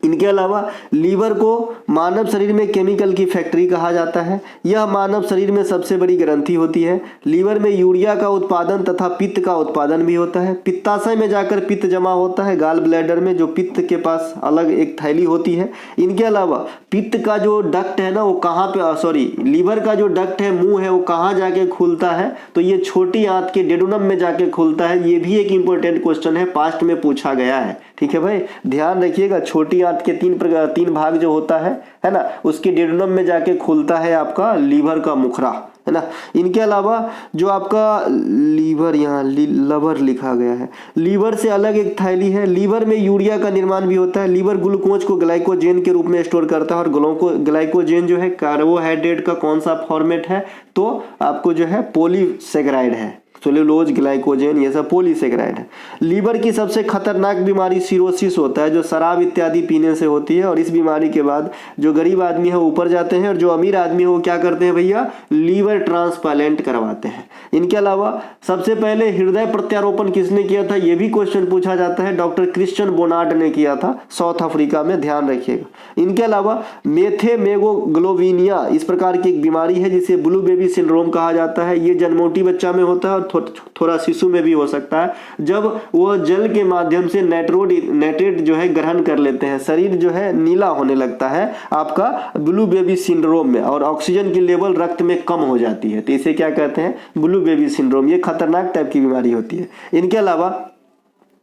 इनके अलावा लीवर को मानव शरीर में केमिकल की फैक्ट्री कहा जाता है। यह मानव शरीर में सबसे बड़ी ग्रंथि होती है। लीवर में यूरिया का उत्पादन तथा पित्त का उत्पादन भी होता है। पित्ताशय में जाकर पित्त जमा होता है गाल ब्लैडर में, जो पित्त के पास अलग एक थैली होती है। इनके अलावा पित्त का जो डक्ट है ना वो कहाँ पे लीवर का जो डक्ट है, मुंह है, वो कहाँ जाके खुलता है, तो ये छोटी आंत के डेडुनम में जाके खुलता है। ये भी एक इंपॉर्टेंट क्वेश्चन है, पास्ट में पूछा गया है। ठीक है भाई, ध्यान रखिएगा, छोटी आंत के तीन भाग जो होता है ना, उसके डेडुनम में जाके खुलता है आपका लीवर का मुखरा, है ना। इनके अलावा जो आपका लीवर, यहाँ लवर लिखा गया है, लीवर से अलग एक थैली है। लीवर में यूरिया का निर्माण भी होता है। लीवर ग्लूकोज को ग्लाइकोजेन के रूप में स्टोर करता है और ग्लाइकोजेन जो है कार्बोहाइड्रेट का कौन सा फॉर्मेट है, तो आपको जो है पॉलीसेकेराइड है। सेलुलोज, ग्लाइकोजेन, ये सब पॉलीसेकेराइड है। लीवर की सबसे खतरनाक बीमारी सिरोसिस होता है, जो शराब इत्यादि पीने से होती है। और इस बीमारी के बाद जो गरीब आदमी है वो ऊपर जाते हैं और जो अमीर आदमी है वो क्या करते हैं भैया, लीवर ट्रांसप्लांट करवाते हैं। इनके अलावा सबसे पहले हृदय प्रत्यारोपण किसने किया था, ये भी क्वेश्चन पूछा जाता है। डॉक्टर क्रिश्चियन बोनार्ड ने किया था, साउथ अफ्रीका में, ध्यान रखिएगा। इनके अलावा मेथेमेगोग्लोबिनिया इस प्रकार की एक बीमारी है जिसे ब्लू बेबी सिंड्रोम कहा जाता है। ये जन्मोटी बच्चा में होता है और थोड़ा शिशु में भी हो सकता है। जब वो जल के माध्यम से नाइट्रेट जो है ग्रहण कर लेते हैं, शरीर जो है नीला होने लगता है आपका ब्लू बेबी सिंड्रोम में, और ऑक्सीजन की लेवल रक्त में कम हो जाती है, तो इसे क्या कहते हैं, ब्लू बेबी सिंड्रोम। ये खतरनाक टाइप की बीमारी होती है। इनके अलावा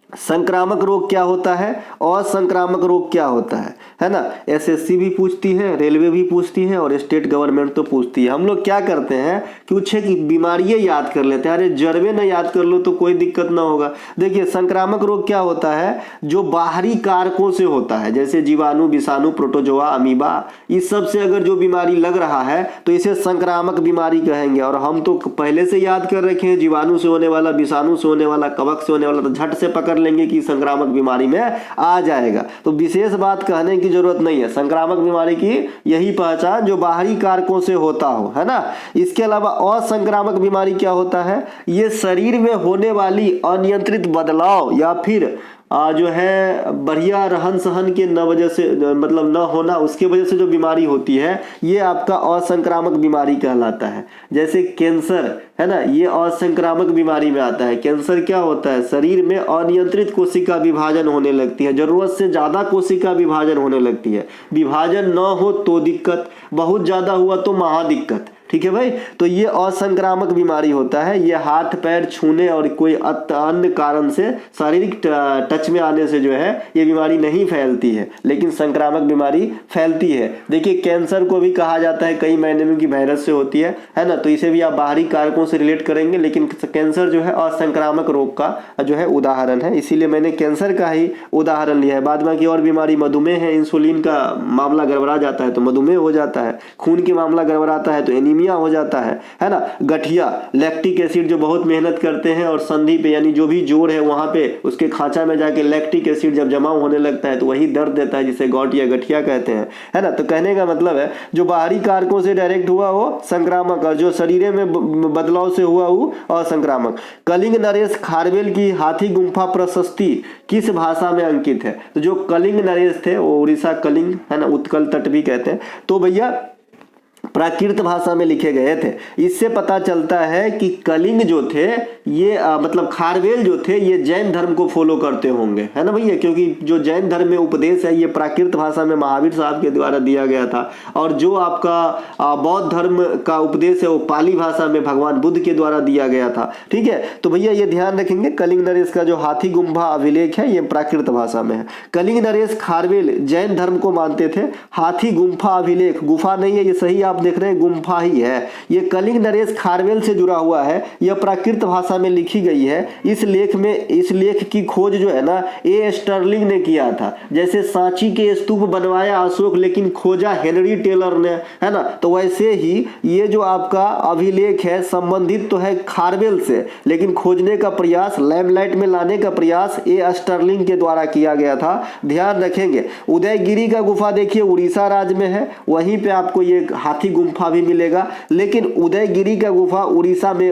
संक्रामक रोग क्या होता है और संक्रामक रोग क्या होता है ना। SSC भी पूछती है, रेलवे भी पूछती है और स्टेट गवर्नमेंट तो पूछती है। हम लोग क्या करते हैं कि कुछ बीमारियां याद कर लेते हैं, अरे जरबे ना याद कर लो तो कोई दिक्कत ना होगा। देखिए, संक्रामक रोग क्या होता है, जो बाहरी कारकों से होता है, जैसे जीवाणु, विषाणु, प्रोटोजोआ, अमीबा, इस सब से अगर जो बीमारी लग रहा है तो इसे संक्रामक बीमारी कहेंगे। और हम तो पहले से याद कर रखे हैं, जीवाणु से होने वाला, विषाणु से होने वाला, कवक से होने वाला, तो झट से पकड़ लेंगे कि संक्रामक बीमारी में आ जाएगा। तो विशेष बात कहने की जरूरत नहीं है, संक्रामक बीमारी की यही पहचान जो बाहरी कारकों से होता हो, है ना। इसके अलावा असंक्रामक बीमारी क्या होता है, ये शरीर में होने वाली अनियंत्रित बदलाव या फिर जो है बढ़िया रहन सहन के न वजह से मतलब न होना, उसके वजह से जो बीमारी होती है ये आपका असंक्रामक बीमारी कहलाता है। जैसे कैंसर है ना, ये असंक्रामक बीमारी में आता है। कैंसर क्या होता है, शरीर में अनियंत्रित कोशिका विभाजन होने लगती है, जरूरत से ज्यादा कोशिका विभाजन होने लगती है। विभाजन न हो तो दिक्कत, बहुत ज्यादा हुआ तो महादिक्कत। ठीक है भाई, तो ये असंक्रामक बीमारी होता है। ये हाथ पैर छूने और कोई अन्य कारण से शारीरिक टच में आने से जो है ये बीमारी नहीं फैलती है, लेकिन संक्रामक बीमारी फैलती है। देखिए कैंसर को भी कहा जाता है कई महीनों की वायरस से होती है ना, तो इसे भी आप बाहरी कारकों से रिलेट करेंगे, लेकिन कैंसर जो है असंक्रामक रोग का जो है उदाहरण है, इसीलिए मैंने कैंसर का ही उदाहरण लिया है। बाद बाकी और बीमारी मधुमेह है, इंसुलिन का मामला गड़बड़ा जाता है तो मधुमेह हो जाता है, खून के मामला गड़बड़ाता है तो एनीमिया हो जाता है ना। गठिया, लैक्टिक एसिड जो बहुत मेहनत करते हैं और संधि पे यानी जो भी जोड़ है वहां पे उसके खांचा में जाके लैक्टिक एसिड जब जमा होने लगता है तो वही दर्द देता है, जिसे गौट या गठिया कहते हैं, है ना। तो कहने का मतलब है जो बाहरी कारकों से डायरेक्ट हुआ वो संक्रामक, और जो शरीर में बदलाव से हुआ वो असंक्रामक। कलिंग नरेश खारवेल की हाथी गुम्फा प्रशस्ति किस भाषा में अंकित है? तो जो कलिंग नरेश थे वो उड़ीसा कलिंग है ना, उत्कल तट भी कहते हैं, तो भैया प्राकृत भाषा में लिखे गए थे। इससे पता चलता है कि कलिंग जो थे ये मतलब खारवेल जो थे ये जैन धर्म को फॉलो करते होंगे, है ना भैया, क्योंकि जो जैन धर्म में उपदेश है ये प्राकृत भाषा में महावीर साहब के द्वारा दिया गया था, और जो आपका बौद्ध धर्म का उपदेश है वो पाली भाषा में भगवान बुद्ध के द्वारा दिया गया था। ठीक है, तो भैया ये ध्यान रखेंगे कलिंग नरेश का जो हाथी गुम्फा अभिलेख है ये प्राकृत भाषा में है। कलिंग नरेश खारवेल जैन धर्म को मानते थे। हाथी गुम्फा अभिलेख, गुफा नहीं है ये सही आप देख रहे हैं, गुम्फा ही है। ये कलिंग नरेश खारवेल से जुड़ा हुआ है, यह प्राकृत भाषा में लिखी गई है। इस लेख की खोज जो है ना ए स्टर्लिंग ने किया था। जैसे सांची के स्तूप बनवाया अशोक लेकिन खोजा हेनरी टेलर ने, है ना, तो वैसे ही ये जो आपका अभिलेख है संबंधित तो है खारवेल से, लेकिन खोजने का प्रयास, लैम्पलाइट में लाने का प्रयास ए स्टर्लिंग के द्वारा किया गया था। ध्यान रखेंगे। उदयगिरी का गुफा देखिए उड़ीसा राज्य में है, वहीं पे आपको ये हाथी गुम्फा भी मिलेगा, लेकिन उदयगिरी का गुफा उड़ीसा में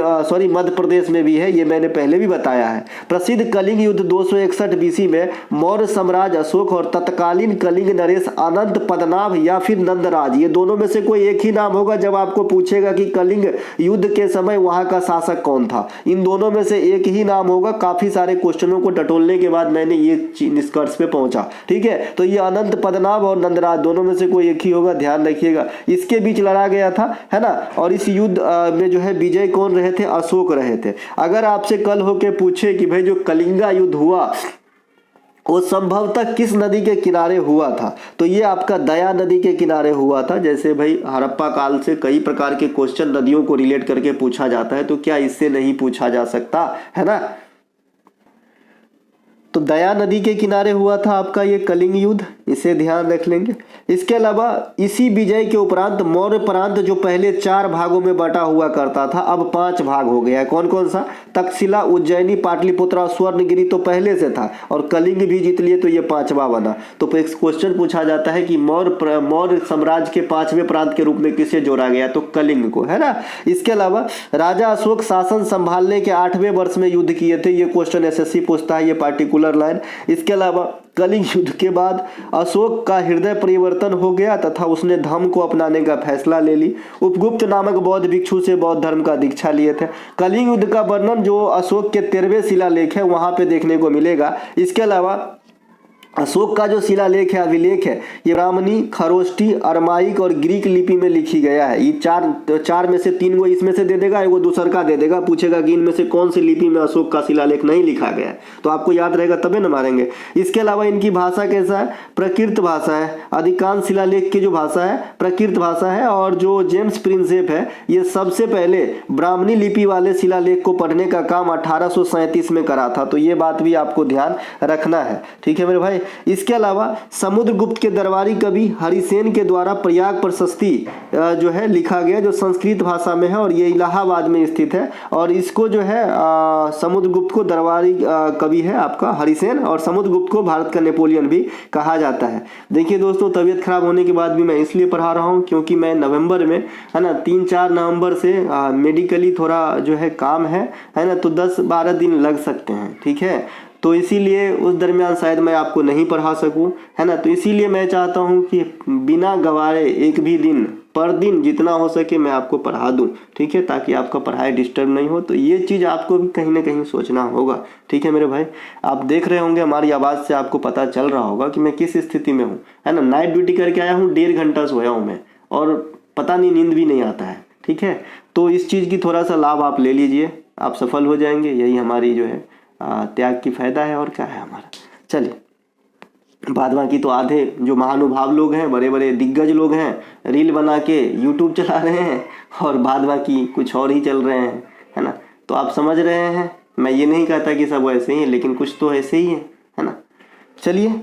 मध्य प्रदेश में भी है, ये मैंने पहले भी बताया है। प्रसिद्ध कलिंग युद्ध 261 बीसी में मौर्य सम्राट अशोक और तत्कालीन कलिंग नरेश अनंत पद्मनाभ या फिर नंदराज, ये दोनों में से कोई एक ही नाम होगा जब आपको पूछेगा कि कलिंग युद्ध के समय वहां का शासक कौन था। इन दोनों में से एक ही नाम होगा। काफी सारे क्वेश्चनों को टटोलने के बाद मैंने ये निष्कर्ष पे पहुंचा। ठीक है, तो ये अनंत पद्मनाभ और नंदराज दोनों में से कोई एक ही होगा, ध्यान रखिएगा। इसके बीच लड़ा गया था, है ना, और इस युद्ध में जो है विजय कौन रहे थे? अशोक रहे थे। अगर आपसे कल होके पूछे कि भाई जो कलिंगा युद्ध हुआ वो संभवतः किस नदी के किनारे हुआ था, तो ये आपका दया नदी के किनारे हुआ था। जैसे भाई हड़प्पा काल से कई प्रकार के क्वेश्चन नदियों को रिलेट करके पूछा जाता है, तो क्या इससे नहीं पूछा जा सकता, है ना। तो दया नदी के किनारे हुआ था आपका ये कलिंग युद्ध, इसे ध्यान रख लेंगे। इसके अलावा इसी विजय के उपरांत मौर्य प्रांत जो पहले 4 भागों में बटा हुआ करता था अब 5 भाग हो गया है। कौन कौन सा? तक्षशिला, उज्जैनी, पाटलिपुत्रा, स्वर्णगिरी तो पहले से था, और कलिंग भी जीत लिए तो ये 5वां बना। तो एक क्वेश्चन पूछा जाता है कि मौर्य साम्राज्य के 5वें प्रांत के रूप में किसे जोड़ा गया, तो कलिंग को, है ना। इसके अलावा राजा अशोक शासन संभालने के 8वें वर्ष में युद्ध किए थे, ये क्वेश्चन एसएससी पूछता है, ये पार्टिकुलर लाइन। इसके अलावा कलिंग युद्ध के बाद अशोक का हृदय परिवर्तन हो गया तथा उसने धर्म को अपनाने का फैसला ले ली। उपगुप्त नामक बौद्ध भिक्षु से बौद्ध धर्म का दीक्षा लिए थे। कलिंग युद्ध का वर्णन जो अशोक के 13वें शिलालेख है वहां पे देखने को मिलेगा। इसके अलावा अशोक का जो शिलालेख है, अभिलेख है, ये ब्राह्मणी, खरोष्टी, अरमाइक और ग्रीक लिपि में लिखी गया है। ये चार में से 3 गो इसमें से दे देगा, एगो दूसर का दे देगा, पूछेगा कि इनमें से कौन सी लिपि में अशोक का शिलालेख नहीं लिखा गया है, तो आपको याद रहेगा तबे न मारेंगे। इसके अलावा इनकी भाषा कैसा है? प्रकृत भाषा है। अधिकांश शिलालेख की जो भाषा है प्रकृत भाषा है, और जो जेम्स प्रिंसेप है ये सबसे पहले ब्राह्मणी लिपि वाले शिलालेख को पढ़ने का काम 1837 में करा था, तो ये बात भी आपको ध्यान रखना है। ठीक है मेरे भाई। इसके अलावा समुद्रगुप्त के दरबारी कवि हरिसेन के द्वारा प्रयाग प्रशस्ति जो है लिखा गया, जो संस्कृत भाषा में है और ये इलाहाबाद में स्थित है। और इसको जो है समुद्रगुप्त को दरबारी कवि है आपका हरिसेन, और समुद्रगुप्त को भारत का नेपोलियन भी कहा जाता है। देखिए दोस्तों, तबीयत खराब होने के बाद भी मैं इसलिए पढ़ा रहा हूँ क्योंकि मैं नवंबर में, है ना, 3-4 नवंबर से मेडिकली थोड़ा जो है काम है ना, तो 10-12 दिन लग सकते हैं। ठीक है, तो इसीलिए उस दरमियान शायद मैं आपको नहीं पढ़ा सकूं, है ना। तो इसीलिए मैं चाहता हूं कि बिना गवाए एक भी दिन पर दिन जितना हो सके मैं आपको पढ़ा दूं, ठीक है, ताकि आपका पढ़ाई डिस्टर्ब नहीं हो। तो ये चीज़ आपको भी कहीं ना कहीं सोचना होगा, ठीक है मेरे भाई। आप देख रहे होंगे, हमारी आवाज़ से आपको पता चल रहा होगा कि मैं किस स्थिति में हूँ, है ना। नाइट ड्यूटी करके आया हूँ, 1.5 घंटा सोया हूँ मैं, और पता नहीं नींद भी नहीं आता है, ठीक है। तो इस चीज़ की थोड़ा सा लाभ आप ले लीजिए, आप सफल हो जाएंगे। यही हमारी जो है त्याग की फायदा है, और क्या है हमारा। चलिए, बाद बाकी तो आधे जो महानुभाव लोग हैं, बड़े बड़े दिग्गज लोग हैं, रील बना के यूट्यूब चला रहे हैं, और बाद बाकी कुछ और ही चल रहे हैं, है ना। तो आप समझ रहे हैं, मैं ये नहीं कहता कि सब ऐसे ही हैं, लेकिन कुछ तो ऐसे ही है ना। चलिए,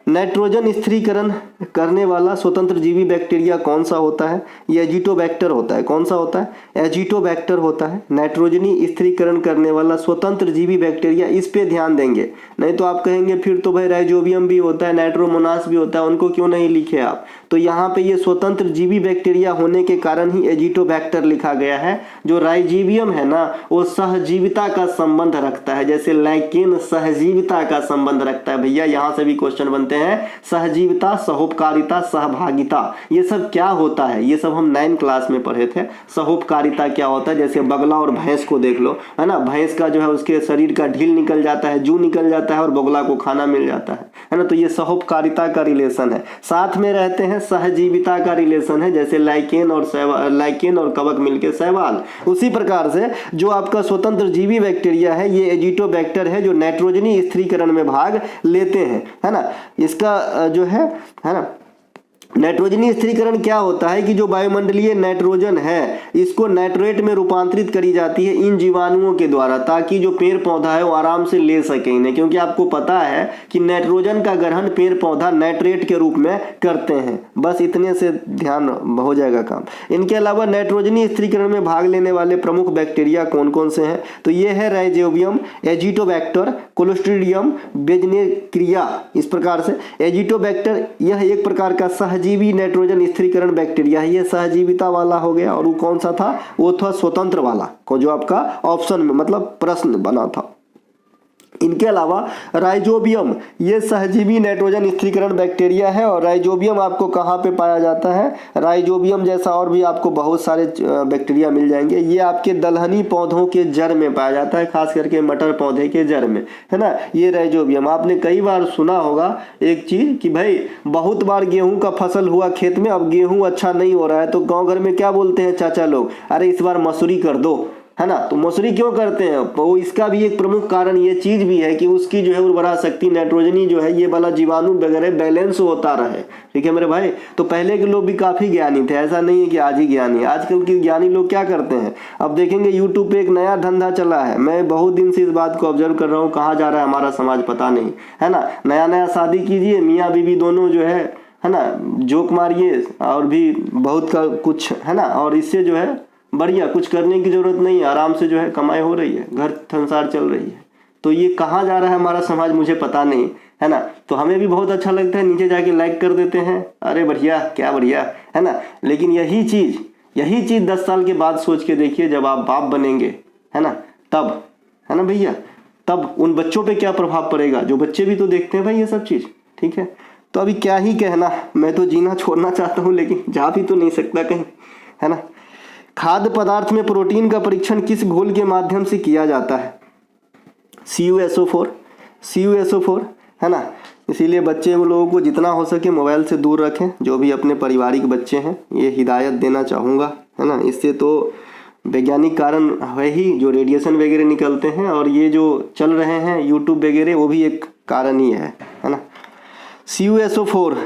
नाइट्रोजन स्थिरीकरण करने वाला स्वतंत्र जीवी बैक्टीरिया कौन सा होता है? ये एजिटोबैक्टर होता है। कौन सा होता है? एजिटोबैक्टर होता है। नाइट्रोजनी स्थिरीकरण करने वाला स्वतंत्र जीवी बैक्टीरिया, इस पे ध्यान देंगे। नहीं तो आप कहेंगे फिर तो भाई राइजोबियम भी होता है, नाइट्रोमोनास भी होता है, उनको क्यों नहीं लिखे आप? तो यहाँ पे ये स्वतंत्र जीवी बैक्टीरिया होने के कारण ही एजिटोबैक्टर लिखा गया है। जो राइजोबियम है ना, वो सहजीविता का संबंध रखता है, जैसे लाइकेन सहजीविता का संबंध रखता है। भैया यहाँ से भी क्वेश्चन बनते हैं, सहजीविता, सहोपकारिता, सहभागिता, ये सब क्या होता है? ये सब हम 9 क्लास में पढ़े थे। सहोपकारिता क्या होता है? जैसे बगला और भैंस को देख लो, है ना। भैंस का जो है उसके शरीर का ढील निकल जाता है, जू निकल जाता है, और बगला को खाना मिल जाता है ना। तो ये सहोपकारिता का रिलेशन है। साथ में रहते हैं, सहजीविता का रिलेशन है, जैसे लाइकेन और कवक मिलके शैवाल। उसी प्रकार से जो आपका स्वतंत्र जीवी बैक्टीरिया है, ये एजिटोबैक्टर है, जो नाइट्रोजनी स्थिरीकरण में भाग लेते हैं, है ना। इसका जो है ना, नाइट्रोजनी स्थिरीकरण क्या होता है कि जो वायुमंडलीय नाइट्रोजन है, इसको नाइट्रेट में रूपांतरित करी जाती है इन जीवाणुओं के द्वारा, ताकि जो पेड़ पौधा है वो आराम से ले सके इन्हें। क्योंकि आपको पता है कि नाइट्रोजन का ग्रहण पेड़ पौधा नाइट्रेट के रूप में करते हैं। बस इतने से ध्यान हो जाएगा काम। इनके अलावा नाइट्रोजनी स्थिरीकरण में भाग लेने वाले प्रमुख बैक्टीरिया कौन कौन से हैं? तो ये है राइजोबियम, एजिटोबैक्टर, क्लोस्ट्रीडियम, बेजनेक्रिया। इस प्रकार से एजिटोबैक्टर यह एक प्रकार का सहजीवी नाइट्रोजन स्थिरीकरण बैक्टीरिया है। ये सहजीविता वाला हो गया, और वो कौन सा था? वो था स्वतंत्र वाला, को जो आपका ऑप्शन में मतलब प्रश्न बना था। इनके अलावा राइजोबियम, ये सहजीवी नाइट्रोजन स्थिरीकरण बैक्टीरिया है। और राइजोबियम आपको कहाँ पे पाया जाता है? राइजोबियम जैसा और भी आपको बहुत सारे बैक्टीरिया मिल जाएंगे। ये आपके दलहनी पौधों के जड़ में पाया जाता है, खास करके मटर पौधे के जड़ में, है ना। ये राइजोबियम आपने कई बार सुना होगा एक चीज कि भाई बहुत बार गेहूं का फसल हुआ खेत में, अब गेहूं अच्छा नहीं हो रहा है, तो गाँव घर में क्या बोलते हैं चाचा लोग? अरे इस बार मसूरी कर दो, है ना। तो मसूरी क्यों करते हैं? वो इसका भी एक प्रमुख कारण ये चीज भी है कि उसकी जो है उर्वरा शक्ति, नाइट्रोजनी जो है, ये वाला जीवाणु वगैरह बैलेंस होता रहे, ठीक है मेरे भाई। तो पहले के लोग भी काफी ज्ञानी थे, ऐसा नहीं है कि आज ही ज्ञानी। आजकल के ज्ञानी लोग क्या करते हैं? अब देखेंगे यूट्यूब पे एक नया धंधा चला है, मैं बहुत दिन से इस बात को ऑब्जर्व कर रहा हूँ। कहाँ जा रहा है हमारा समाज पता नहीं, है ना। नया नया शादी कीजिए, मियाँ बीवी दोनों जो है ना, जोक मारिए, और भी बहुत का कुछ, है ना। और इससे जो है बढ़िया, कुछ करने की जरूरत नहीं है, आराम से जो है कमाई हो रही है, घर संसार चल रही है। तो ये कहाँ जा रहा है हमारा समाज मुझे पता नहीं, है ना। तो हमें भी बहुत अच्छा लगता है, नीचे जाके लाइक कर देते हैं, अरे बढ़िया, क्या बढ़िया, है ना। लेकिन यही चीज़ 10 साल के बाद सोच के देखिए, जब आप बाप बनेंगे, है ना, तब, है ना भैया, तब उन बच्चों पे क्या प्रभाव पड़ेगा? जो बच्चे भी तो देखते हैं भाई ये सब चीज़, ठीक है। तो अभी क्या ही कहना, मैं तो जीना छोड़ना चाहता हूँ, लेकिन जा भी तो नहीं सकता कहीं, है ना। खाद्य पदार्थ में प्रोटीन का परीक्षण किस घोल के माध्यम से किया जाता है? CuSO4, है ना। इसीलिए बच्चे वो लोगों को जितना हो सके मोबाइल से दूर रखें, जो भी अपने पारिवारिक बच्चे हैं, ये हिदायत देना चाहूँगा, है ना। इससे तो वैज्ञानिक कारण है ही, जो रेडिएशन वगैरह निकलते हैं, और ये जो चल रहे हैं यूट्यूब वगैरह, वो भी एक कारण ही है ना। CuSO4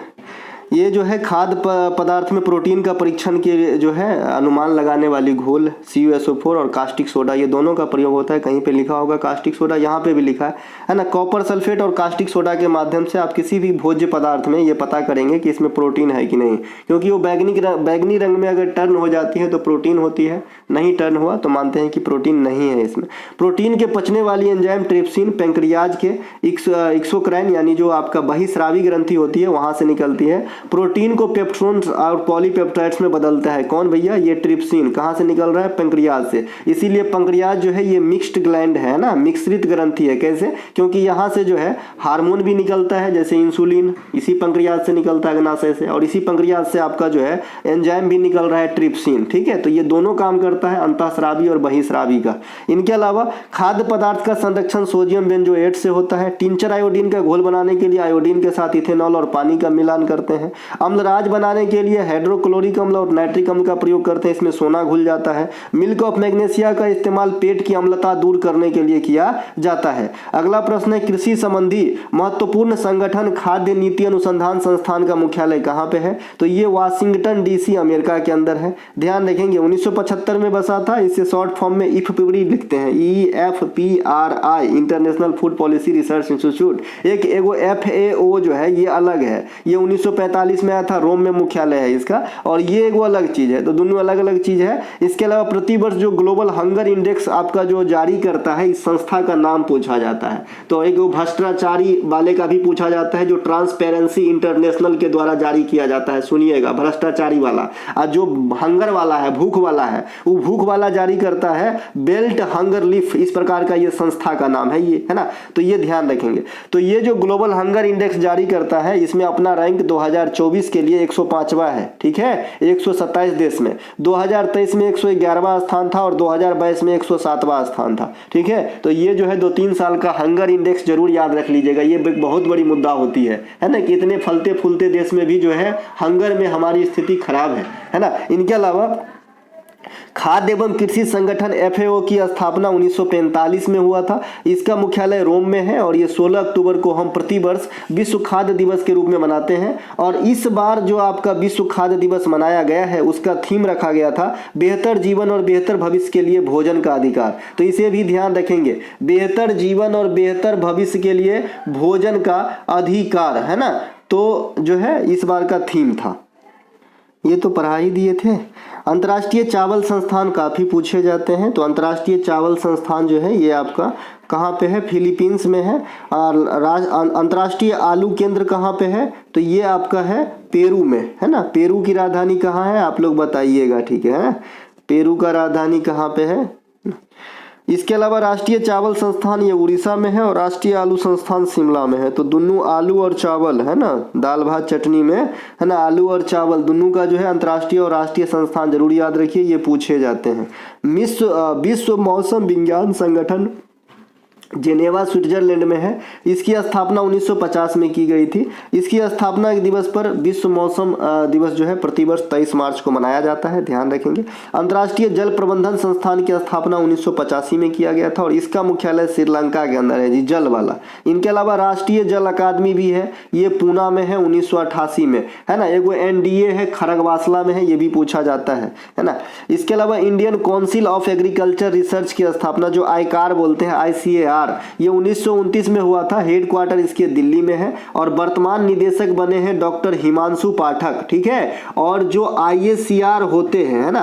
ये जो है खाद्य पदार्थ में प्रोटीन का परीक्षण के जो है अनुमान लगाने वाली घोल CuSO4 और कास्टिक सोडा, ये दोनों का प्रयोग होता है। कहीं पे लिखा होगा कास्टिक सोडा, यहाँ पे भी लिखा है ना। कॉपर सल्फेट और कास्टिक सोडा के माध्यम से आप किसी भी भोज्य पदार्थ में ये पता करेंगे कि इसमें प्रोटीन है कि नहीं, क्योंकि वो बैगनी रंग में अगर टर्न हो जाती है तो प्रोटीन होती है, नहीं टर्न हुआ तो मानते हैं कि प्रोटीन नहीं है इसमें। प्रोटीन के पचने वाली एंजाइम ट्रिप्सिन पैंक्रियाज के एक्सोक्राइन, यानी जो आपका बहिस्रावी ग्रंथि होती है वहाँ से निकलती है, प्रोटीन को पेप्टोन्स और पॉलीपेप्टाइड्स में बदलता है। कौन भैया? ये ट्रिप्सिन। कहाँ से निकल रहा है? पैंक्रियाज से। इसीलिए पैंक्रियाज जो है ये मिक्स्ड ग्लैंड है ना, मिश्रित ग्रंथि है। कैसे? क्योंकि यहाँ से जो है हार्मोन भी निकलता है, जैसे इंसुलिन इसी पैंक्रियाज से निकलता है, अग्नाशय से, और इसी पैंक्रियाज से आपका जो है एंजाइम भी निकल रहा है, ट्रिप्सिन। ठीक है, तो ये दोनों काम करता है, अंतःस्रावी और बहिःस्रावी का। इनके अलावा खाद्य पदार्थ का संरक्षण सोडियम बेंजोएट से होता है। टिंचर आयोडीन का घोल बनाने के लिए आयोडीन के साथ इथेनॉल और पानी का मिलान करते हैं। अम्लराज बनाने के लिए हाइड्रोक्लोरिक अम्ल और नाइट्रिक अम्ल का प्रयोग करते हैं, इसमें सोना घुल जाता है। मिल्क ऑफ मैग्नीशिया का इस्तेमाल पेट की अम्लता दूर करने के लिए किया जाता है। अगला प्रश्न है, कृषि संबंधी महत्वपूर्ण संगठन खाद्य नीति अनुसंधान संस्थान का मुख्यालय कहाँ पे है? तो ये वाशिंगटन डीसी अमेरिका के अंदर है। ध्यान रखेंगे 1975 में बसा था। इसे शॉर्ट फॉर्म में IFPRI लिखते हैं, EFPRI, international food policy research institute. एक एगो FAO जो है ये अलग है, ये 1945 में आया था, रोम में मुख्यालय है इसका, और ये एगो अलग चीज है। तो दोनों अलग अलग चीज है। इसके अलावा प्रतिवर्ष जो ग्लोबल हंगर इंडेक्स आपका जो जारी करता है, इस संस्था का नाम पूछा जाता है। तो एक भ्रष्टाचारी वाले का भी पूछा जाता है, जो ट्रांसपेरेंसी इंटरनेशनल के द्वारा जारी किया जाता है। सुनिएगा, भ्रष्टाचारी वाला, और जो हंगर वाला है, भूख वाला है, वो भूख वाला जारी करता है बेल्ट हंगर लीफ, इस प्रकार का ये संस्था का नाम है, ये है ना। तो ये ध्यान रखेंगे। तो ये जो ग्लोबल हंगर इंडेक्स जारी करता है, इसमें अपना रैंक 2024 के लिए 105वां है। ठीक है, 127 देश में। 2023 में 111वां स्थान था और 2022 में 107वां स्थान था। ठीक है, तो ये जो है 2-3 साल का हंगर इंडेक्स जरूर याद रख लीजिएगा, ये बहुत बड़ी मुद्दा होती है ना, कि इतने फलते फूलते देश में भी जो है हंगर में हमारी स्थिति खराब है ना। इनके अलावा खाद्य एवं कृषि संगठन FAO की स्थापना 1945 में हुआ था। इसका मुख्यालय रोम में है और ये 16 अक्टूबर को हम प्रतिवर्ष विश्व खाद्य दिवस के रूप में मनाते हैं। और इस बार जो आपका विश्व खाद्य दिवस मनाया गया है, उसका थीम रखा गया था बेहतर जीवन और बेहतर भविष्य के लिए भोजन का अधिकार। तो इसे भी ध्यान रखेंगे, बेहतर जीवन और बेहतर भविष्य के लिए भोजन का अधिकार, है ना। तो जो है इस बार का थीम था, ये तो पढ़ा ही दिए थे। अंतर्राष्ट्रीय चावल संस्थान काफ़ी पूछे जाते हैं। तो अंतर्राष्ट्रीय चावल संस्थान जो है ये आपका कहाँ पे है? फिलीपींस में है। और अंतर्राष्ट्रीय आलू केंद्र कहाँ पे है? तो ये आपका है पेरू में, है ना। पेरू की राजधानी कहाँ है? आप लोग बताइएगा, ठीक है। पेरू का राजधानी कहाँ पे है? इसके अलावा राष्ट्रीय चावल संस्थान ये उड़ीसा में है और राष्ट्रीय आलू संस्थान शिमला में है। तो दोनों आलू और चावल, है ना, दाल भात चटनी में, है ना, आलू और चावल दोनों का जो है अंतर्राष्ट्रीय और राष्ट्रीय संस्थान जरूर याद रखिए, ये पूछे जाते हैं। विश्व मौसम विज्ञान संगठन जेनेवा स्विट्जरलैंड में है। इसकी स्थापना 1950 में की गई थी। इसकी स्थापना के दिवस पर विश्व मौसम दिवस जो है प्रतिवर्ष 23 मार्च को मनाया जाता है, ध्यान रखेंगे। अंतर्राष्ट्रीय जल प्रबंधन संस्थान की स्थापना 1985 में किया गया था और इसका मुख्यालय श्रीलंका के अंदर है जी, जल वाला। इनके अलावा राष्ट्रीय जल अकादमी भी है, ये पूना में है 1988 में, है ना। एगो NDA है खड़गवासला में है, ये भी पूछा जाता है ना। इसके अलावा Indian council of agriculture research की स्थापना जो आईकार बोलते हैं, ICAR, ये 1929 में हुआ था। हेडक्वार्टर इसके दिल्ली में है और वर्तमान निदेशक बने हैं डॉक्टर हिमांशु पाठक, ठीक है। और जो IACR होते हैं, है ना,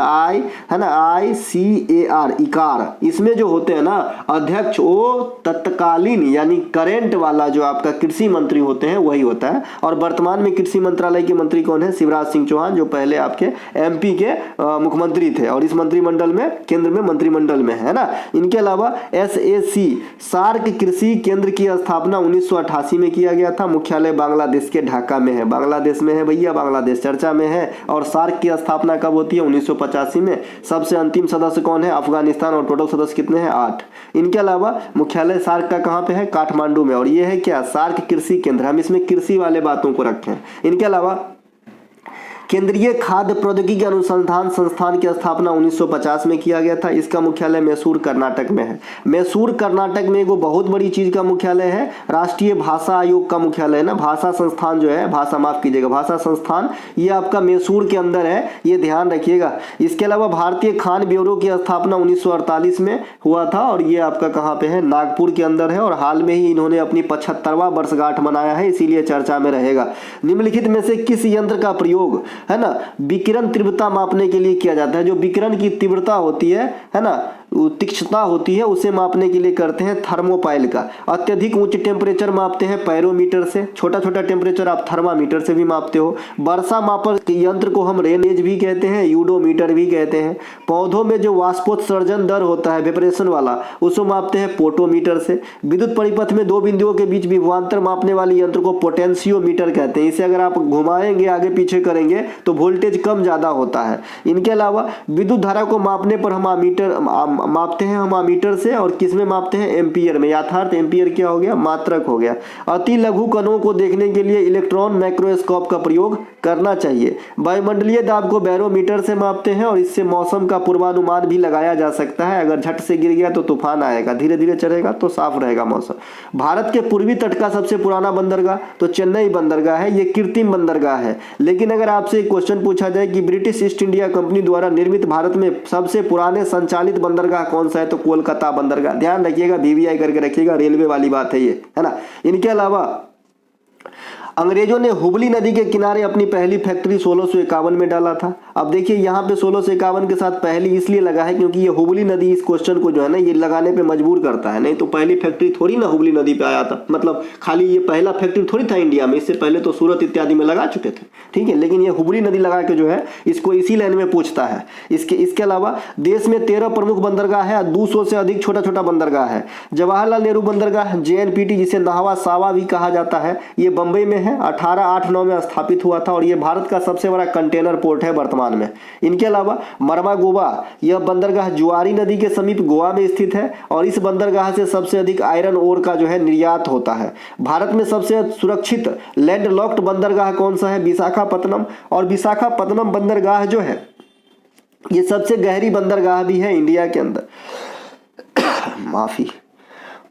ICAR, इकार, इसमें जो होते हैं ना अध्यक्ष, वो तत्कालीन यानी करेंट वाला जो आपका कृषि मंत्री होते हैं वही होता है। और वर्तमान में कृषि मंत्रालय के मंत्री कौन है? शिवराज सिंह चौहान, जो पहले आपके MP के मुख्यमंत्री थे और इस मंत्रिमंडल में, केंद्र में मंत्रिमंडल में, है ना। इनके अलावा SAC सार्क कृषि केंद्र की स्थापना 1988 में किया गया था। मुख्यालय बांग्लादेश के ढाका में है, बांग्लादेश में है भैया, बांग्लादेश चर्चा में है। और सार्क की स्थापना कब होती है? 1985 में। सबसे अंतिम सदस्य कौन है? अफगानिस्तान। और टोटल सदस्य कितने हैं? 8। इनके अलावा मुख्यालय सार्क का कहाँ पे है? काठमांडू में। और ये है क्या? सार्क कृषि केंद्र। हम इसमें कृषि वाले बातों को रखें। इनके अलावा केंद्रीय खाद्य प्रौद्योगिकी अनुसंधान संस्थान की स्थापना 1950 में किया गया था। इसका मुख्यालय मैसूर कर्नाटक में है। मैसूर कर्नाटक में एगो बहुत बड़ी चीज का मुख्यालय है, राष्ट्रीय भाषा आयोग का मुख्यालय है ना। भाषा संस्थान जो है, भाषा संस्थान, ये आपका मैसूर के अंदर है, ये ध्यान रखिएगा। इसके अलावा भारतीय खान ब्यूरो की स्थापना 1948 में हुआ था और ये आपका कहाँ पे है? नागपुर के अंदर है। और हाल में ही इन्होंने अपनी 75वां वर्षगांठ मनाया है, इसीलिए चर्चा में रहेगा। निम्नलिखित में से किस यंत्र का प्रयोग, है ना, विकिरण तीव्रता मापने के लिए किया जाता है? जो विकिरण की तीव्रता होती है ना, तीक्ष्णता होती है उसे मापने के लिए करते हैं थर्मोपाइल का। अत्यधिक उच्च टेम्परेचर मापते हैं पैरोमीटर से, छोटा छोटा टेम्परेचर आप थर्मामीटर से भी मापते हो। वर्षा मापन यंत्र को हम रेनेज भी कहते हैं, यूडोमीटर भी कहते हैं। पौधों में जो वाष्पोत्सर्जन दर होता है वेपरेशन वाला, उसको मापते हैं पोटोमीटर से। विद्युत परिपथ में दो बिंदुओं के बीच विभवांतर मापने वाले यंत्र को पोटेंशियोमीटर कहते हैं। इसे अगर आप घुमाएंगे आगे पीछे करेंगे तो वोल्टेज कम ज्यादा होता है। इनके अलावा विद्युत धारा को मापने पर हम मापते हैं हम अमीटर से, और किस में मापते हैं, एम्पियर में। यथार्थ एम्पियर क्या हो गया, मात्रक हो गया। अति लघु कणों को देखने के लिए इलेक्ट्रॉन माइक्रोस्कोप का प्रयोग करना चाहिए। वायुमंडलीय दाब को बैरोमीटर से मापते हैं और इससे मौसम का पूर्वानुमान भी लगाया जा सकता है। अगर झट से गिर गया तो तूफान आएगा, धीरे धीरे चलेगा तो साफ रहेगा मौसम। भारत के पूर्वी तट का सबसे पुराना बंदरगाह तो चेन्नई बंदरगाह है। ये कृत्रिम बंदरगाह है, लेकिन अगर आपसे एक क्वेश्चन पूछा जाए कि ब्रिटिश ईस्ट इंडिया कंपनी द्वारा निर्मित भारत में सबसे पुराने संचालित बंदरगाह कौन सा है, तो कोलकाता बंदरगाह। ध्यान रखिएगा, बीबीआई करके रखिएगा, रेलवे वाली बात है ये, है ना। इनके अलावा अंग्रेजों ने हुबली नदी के किनारे अपनी पहली फैक्ट्री 1651 में डाला था। अब देखिए यहाँ पे 1651 के साथ पहली इसलिए लगा है क्योंकि ये हुबली नदी इस क्वेश्चन को जो है ना ये लगाने पे मजबूर करता है। नहीं तो पहली फैक्ट्री थोड़ी ना हुबली नदी पे आया था, मतलब खाली ये पहला फैक्ट्री थोड़ी था इंडिया में, इससे पहले तो सूरत इत्यादि में लगा चुके थे, ठीक है। लेकिन ये हुबली नदी लगा के जो है इसको इसी लाइन में पूछता है। इसके अलावा देश में 13 प्रमुख बंदरगाह है, 200 से अधिक छोटा छोटा बंदरगाह है। जवाहरलाल नेहरू बंदरगाह JNPT, जिसे नाहवा सावा भी कहा जाता है, ये बंबई में है। 1889 में स्थापित हुआ था और ये भारत का सबसे बड़ा कंटेनर पोर्ट है वर्तमान में। इनके अलावा मरमा गोवा, यह बंदरगाह जुआरी नदी के समीप गोवा में स्थित है और इस बंदरगाह से सबसे अधिक आयरन ओर का जो है निर्यात होता है। भारत में सबसे सुरक्षित लैंडलॉक्ड बंदरगाह कौन सा है, विशाखापत्तनम। और विशाखापत्तनम बंदरगाह जो है ये सबसे गहरी बंदरगाह भी है इंडिया के अंदर। माफी।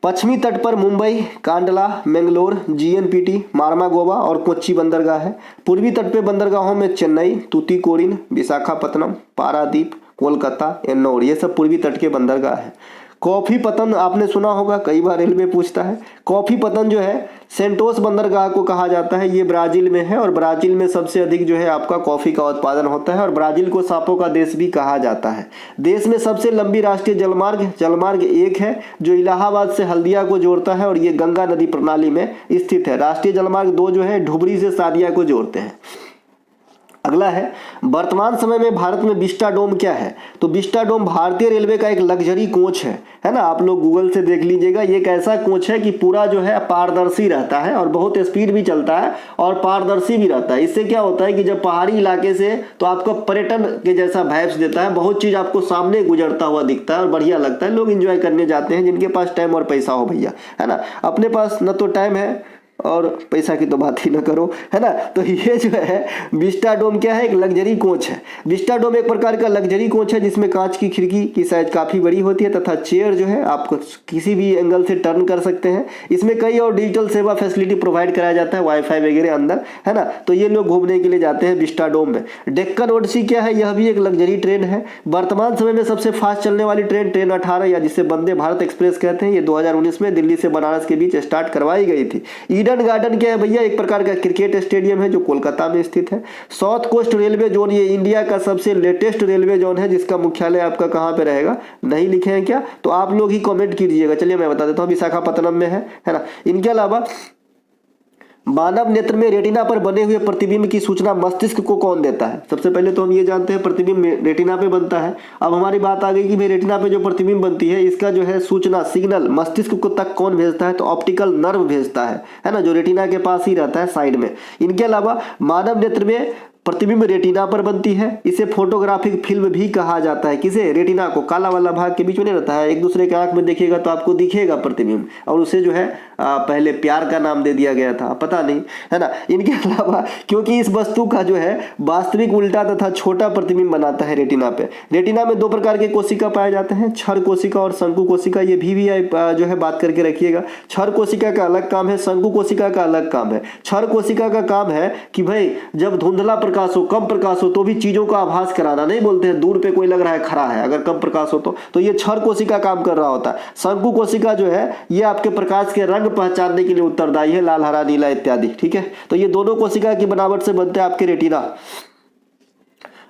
पश्चिमी तट पर मुंबई, कांडला, मैंगलोर, JNPT, मारमा गोवा और कोच्चि बंदरगाह है। पूर्वी तट पे बंदरगाहों में चेन्नई, तूतीकोरिन, विशाखापत्तनम, पारादीप, कोलकाता, एन्नौर, ये सब पूर्वी तट के बंदरगाह है। कॉफी पतन आपने सुना होगा, कई बार रेलवे पूछता है। कॉफी पतन जो है सेंटोस बंदरगाह को कहा जाता है, ये ब्राजील में है और ब्राजील में सबसे अधिक जो है आपका कॉफी का उत्पादन होता है और ब्राजील को सांपों का देश भी कहा जाता है। देश में सबसे लंबी राष्ट्रीय जलमार्ग 1 है जो इलाहाबाद से हल्दिया को जोड़ता है और ये गंगा नदी प्रणाली में स्थित है। राष्ट्रीय जलमार्ग 2 जो है ढुबरी से सादिया को जोड़ते हैं। अगला है, वर्तमान समय में भारत में विस्टाडोम क्या है, तो विस्टाडोम भारतीय रेलवे का एक लग्जरी कोच है ना। आप लोग गूगल से देख लीजिएगा, ये एक ऐसा कोच है कि पूरा जो है पारदर्शी रहता है और बहुत स्पीड भी चलता है और पारदर्शी भी रहता है। इससे क्या होता है कि जब पहाड़ी इलाके से तो आपको पर्यटन के जैसा वाइब्स देता है, बहुत चीज आपको सामने गुजरता हुआ दिखता है और बढ़िया लगता है। लोग एंजॉय करने जाते हैं जिनके पास टाइम और पैसा हो भैया, है ना। अपने पास न तो टाइम है और पैसा की तो बात ही ना करो, है ना। तो ये जो है विस्टाडोम क्या है, एक लग्जरी कोच है। विस्टाडोम एक प्रकार का लग्जरी कोच है जिसमें कांच की खिड़की की साइज काफी बड़ी होती है तथा चेयर जो है आपको किसी भी एंगल से टर्न कर सकते हैं। इसमें कई और डिजिटल सेवा फैसिलिटी प्रोवाइड कराया जाता है, वाईफाई वगैरह अंदर, है ना। तो ये लोग घूमने के लिए जाते हैं विस्टाडोम में। डेक्कन ओडिसी क्या है, यह भी एक लग्जरी ट्रेन है। वर्तमान समय में सबसे फास्ट चलने वाली ट्रेन 18 या जिसे वंदे भारत एक्सप्रेस कहते हैं, ये 2019 में दिल्ली से बनारस के बीच स्टार्ट करवाई गई थी। ईडन गार्डन क्या है भैया, एक प्रकार का क्रिकेट स्टेडियम है जो कोलकाता में स्थित है। साउथ कोस्ट रेलवे जोन, ये इंडिया का सबसे लेटेस्ट रेलवे जोन है जिसका मुख्यालय आपका कहां पे रहेगा, नहीं लिखे हैं क्या, तो आप लोग ही कमेंट कीजिएगा। चलिए मैं बता देता हूं, विशाखापत्तनम में है ना। इनके अलावा मानव नेत्र में रेटिना पर बने हुए प्रतिबिंब की सूचना मस्तिष्क को कौन देता है, सबसे पहले तो हम ये जानते हैं प्रतिबिंब रेटिना पे बनता है। अब हमारी बात आ गई कि भाई रेटिना पे जो प्रतिबिंब बनती है इसका जो है सूचना सिग्नल मस्तिष्क को तक कौन भेजता है, तो ऑप्टिकल नर्व भेजता है ना, जो रेटिना के पास ही रहता है साइड में। इनके अलावा मानव नेत्र में प्रतिबिंब रेटिना पर बनती है, इसे फोटोग्राफिक फिल्म भी कहा जाता है। किसे, रेटिना को, काला वाला भाग के बीच में नहीं रहता है, एक दूसरे के आंख में देखिएगा तो आपको दिखेगा प्रतिबिंब, और उसे जो है पहले प्यार का नाम दे दिया गया था, पता नहीं, है ना। इनके अलावा क्योंकि इस वस्तु का जो है वास्तविक उल्टा तथा छोटा प्रतिबिंब बनाता है रेटिना पे। रेटिना में 2 प्रकार के कोशिका पाए जाते हैं, क्षर कोशिका और शंकु कोशिका। ये भी जो है बात करके रखिएगा। क्षर कोशिका का अलग काम है, शंकु कोशिका का अलग काम है। क्षर कोशिका का काम है कि भाई जब धुंधला प्रकाश हो, कम प्रकाश हो तो भी चीजों का आभास कराना, नहीं बोलते हैं दूर पे कोई लग रहा है खड़ा है, अगर कम प्रकाश हो तो ये क्षर कोशिका काम कर रहा होता है। शंकु कोशिका जो है ये आपके प्रकाश के रंग पहचानने के लिए उत्तरदायी है, लाल, हरा, नीला इत्यादि, ठीक है। तो ये दोनों कोशिका की बनावट से बनते हैं आपके रेटिना।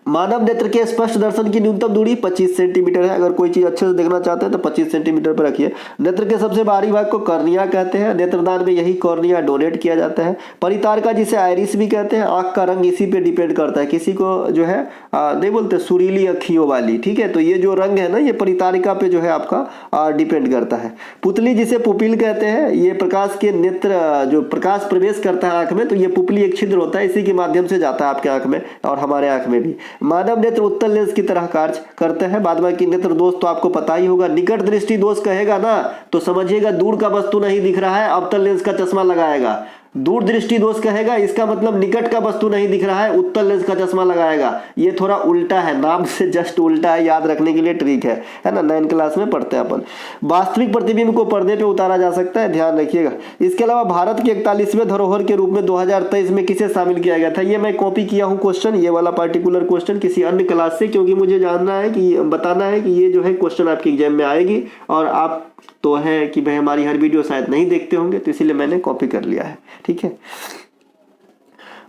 मानव नेत्र के स्पष्ट दर्शन की न्यूनतम दूरी 25 सेंटीमीटर है। अगर कोई चीज अच्छे से देखना चाहते हैं तो 25 सेंटीमीटर पर रखिए। नेत्र के सबसे बाहरी भाग को कॉर्निया कहते हैं। नेत्रदान में यही कॉर्निया डोनेट किया जाता है। परितारिका जिसे आइरिस भी कहते हैं, आंख का रंग इसी पे डिपेंड करता है। किसी को जो है नहीं बोलते सुरीली अखियों वाली, ठीक है, तो ये जो रंग है ना ये परितारिका पे जो है आपका डिपेंड करता है। पुतली जिसे पुपिल कहते हैं, ये प्रकाश के नेत्र जो प्रकाश प्रवेश करता है आंख में, तो ये पुपली एक छिद्र होता है, इसी के माध्यम से जाता है आपके आंख में और हमारे आंख में भी। मानव नेत्र उत्तल लेंस की तरह कार्य करते हैं। बाद बाकी नेत्र दोष तो आपको पता ही होगा। निकट दृष्टि दोष कहेगा ना तो समझिएगा दूर का वस्तु नहीं दिख रहा है, अवतल लेंस का चश्मा लगाएगा। दूर दृष्टि दोष कहेगा इसका मतलब निकट का वस्तु नहीं दिख रहा है, उत्तल लेंस का चश्मा लगाएगा। ये थोड़ा उल्टा है, नाम से जस्ट उल्टा है, याद रखने के लिए ट्रिक है ना। 9 क्लास में पढ़ते हैं अपन। वास्तविक प्रतिबिंब को पर्दे पे उतारा जा सकता है, ध्यान रखिएगा। इसके अलावा भारत के 41वें धरोहर के रूप में 2023 में किसे शामिल किया गया था? ये मैं कॉपी किया हूँ क्वेश्चन, ये वाला पार्टिकुलर क्वेश्चन किसी अन्य क्लास से, क्योंकि मुझे जानना है कि बताना है कि ये जो है क्वेश्चन आपके एग्जाम में आएगी। और आप तो है कि भाई हमारी हर वीडियो शायद नहीं देखते होंगे, तो इसीलिए मैंने कॉपी कर लिया है, ठीक है।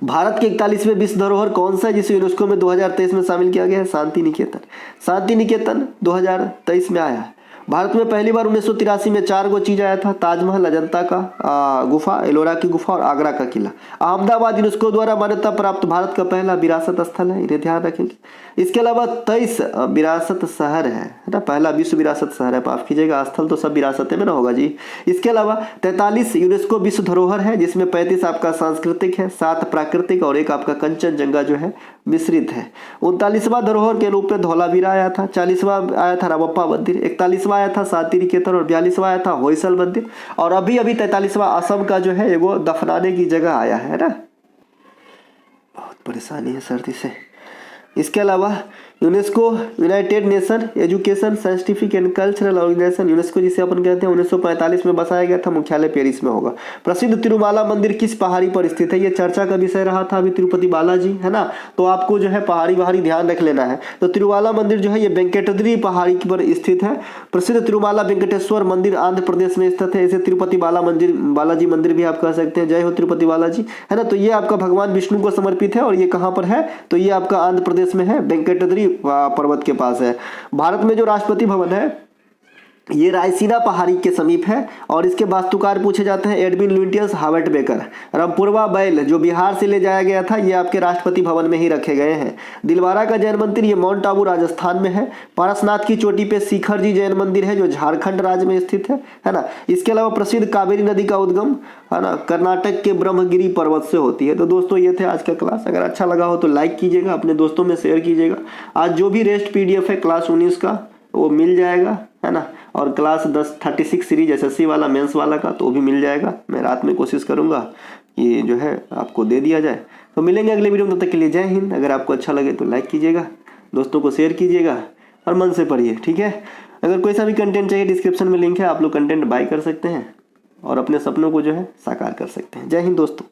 भारत के 41वें विश्व धरोहर कौन सा है जिसे यूनेस्को में 2023 में शामिल किया गया है? शांति निकेतन। शांति निकेतन 2023 में आया है। भारत में पहली बार 1983 में 4 चीज आया था, ताजमहल, अजंता का गुफा, एलोरा की गुफा और आगरा का किला। अहमदाबाद यूनेस्को द्वारा मान्यता प्राप्त भारत का पहला विरासत स्थल है, इन्हें ध्यान रखेंगे। इसके अलावा 23 विरासत शहर है ना, पहला विश्व विरासत शहर है, माफ कीजिएगा, स्थल तो सब विरासत में ना होगा जी। इसके अलावा 43 यूनेस्को विश्व धरोहर है, जिसमें 35 आपका सांस्कृतिक है, 7 प्राकृतिक और 1 आपका कंचनजंगा जो है मिश्रित है। 39वां धरोहर के रूप में धौलावीरा आया था। 40वां आया था रामप्पा मंदिर। 41वां आया था शांति निकेतन और 42वां आया था होयसल मंदिर। और अभी 43वां असम का जो है वो दफनाने की जगह आया है ना। बहुत परेशानी है सर्दी से। इसके अलावा UNESCO United Nation Education Scientific and Cultural Organisation, UNESCO जिसे अपन कहते हैं, 1945 में बसाया गया था। मुख्यालय पेरिस में होगा। प्रसिद्ध तिरुमाला मंदिर किस पहाड़ी पर स्थित है? ये चर्चा का विषय रहा था अभी, तिरुपति बालाजी है ना, तो आपको जो है पहाड़ी बाहरी ध्यान रख लेना है। तो तिरुमाला मंदिर जो है ये वेंकटाद्रि पहाड़ी पर स्थित है। प्रसिद्ध तिरुमाला वेंकटेश्वर मंदिर आंध्र प्रदेश में स्थित है। इसे तिरुपति बालाजी मंदिर भी आप कह सकते हैं। जय हो तिरुपति बालाजी, है ना। तो ये आपका भगवान विष्णु को समर्पित है और ये कहाँ पर है? तो ये आपका आंध्र प्रदेश में है, वेंकटाद्रि पर्वत के पास है। भारत में जो राष्ट्रपति भवन है ये रायसीना पहाड़ी के समीप है और इसके वास्तुकार पूछे जाते हैं एडविन लुटियस हावर्ट बेकर। रामपुरवा बैल जो बिहार से ले जाया गया था ये आपके राष्ट्रपति भवन में ही रखे गए हैं। दिलवारा का जैन मंदिर ये माउंट आबू राजस्थान में है। पारसनाथ की चोटी पे शिखर जी जैन मंदिर है जो झारखंड राज्य में स्थित है ना। इसके अलावा प्रसिद्ध कावेरी नदी का उद्गम है ना कर्नाटक के ब्रह्मगिरी पर्वत से होती है। तो दोस्तों ये थे आज का क्लास। अगर अच्छा लगा हो तो लाइक कीजिएगा, अपने दोस्तों में शेयर कीजिएगा। आज जो भी रेस्ट PDF है क्लास 19 का वो मिल जाएगा, है ना। और क्लास 36 सीरीज SSC वाला मेंस वाला का तो वो भी मिल जाएगा। मैं रात में कोशिश करूंगा कि जो है आपको दे दिया जाए। तो मिलेंगे अगले वीडियो में, तब तक के लिए जय हिंद। अगर आपको अच्छा लगे तो लाइक कीजिएगा, दोस्तों को शेयर कीजिएगा और मन से पढ़िए, ठीक है। अगर कोई सा भी कंटेंट चाहिए डिस्क्रिप्शन में लिंक है, आप लोग कंटेंट बाय कर सकते हैं और अपने सपनों को जो है साकार कर सकते हैं। जय हिंद दोस्तों।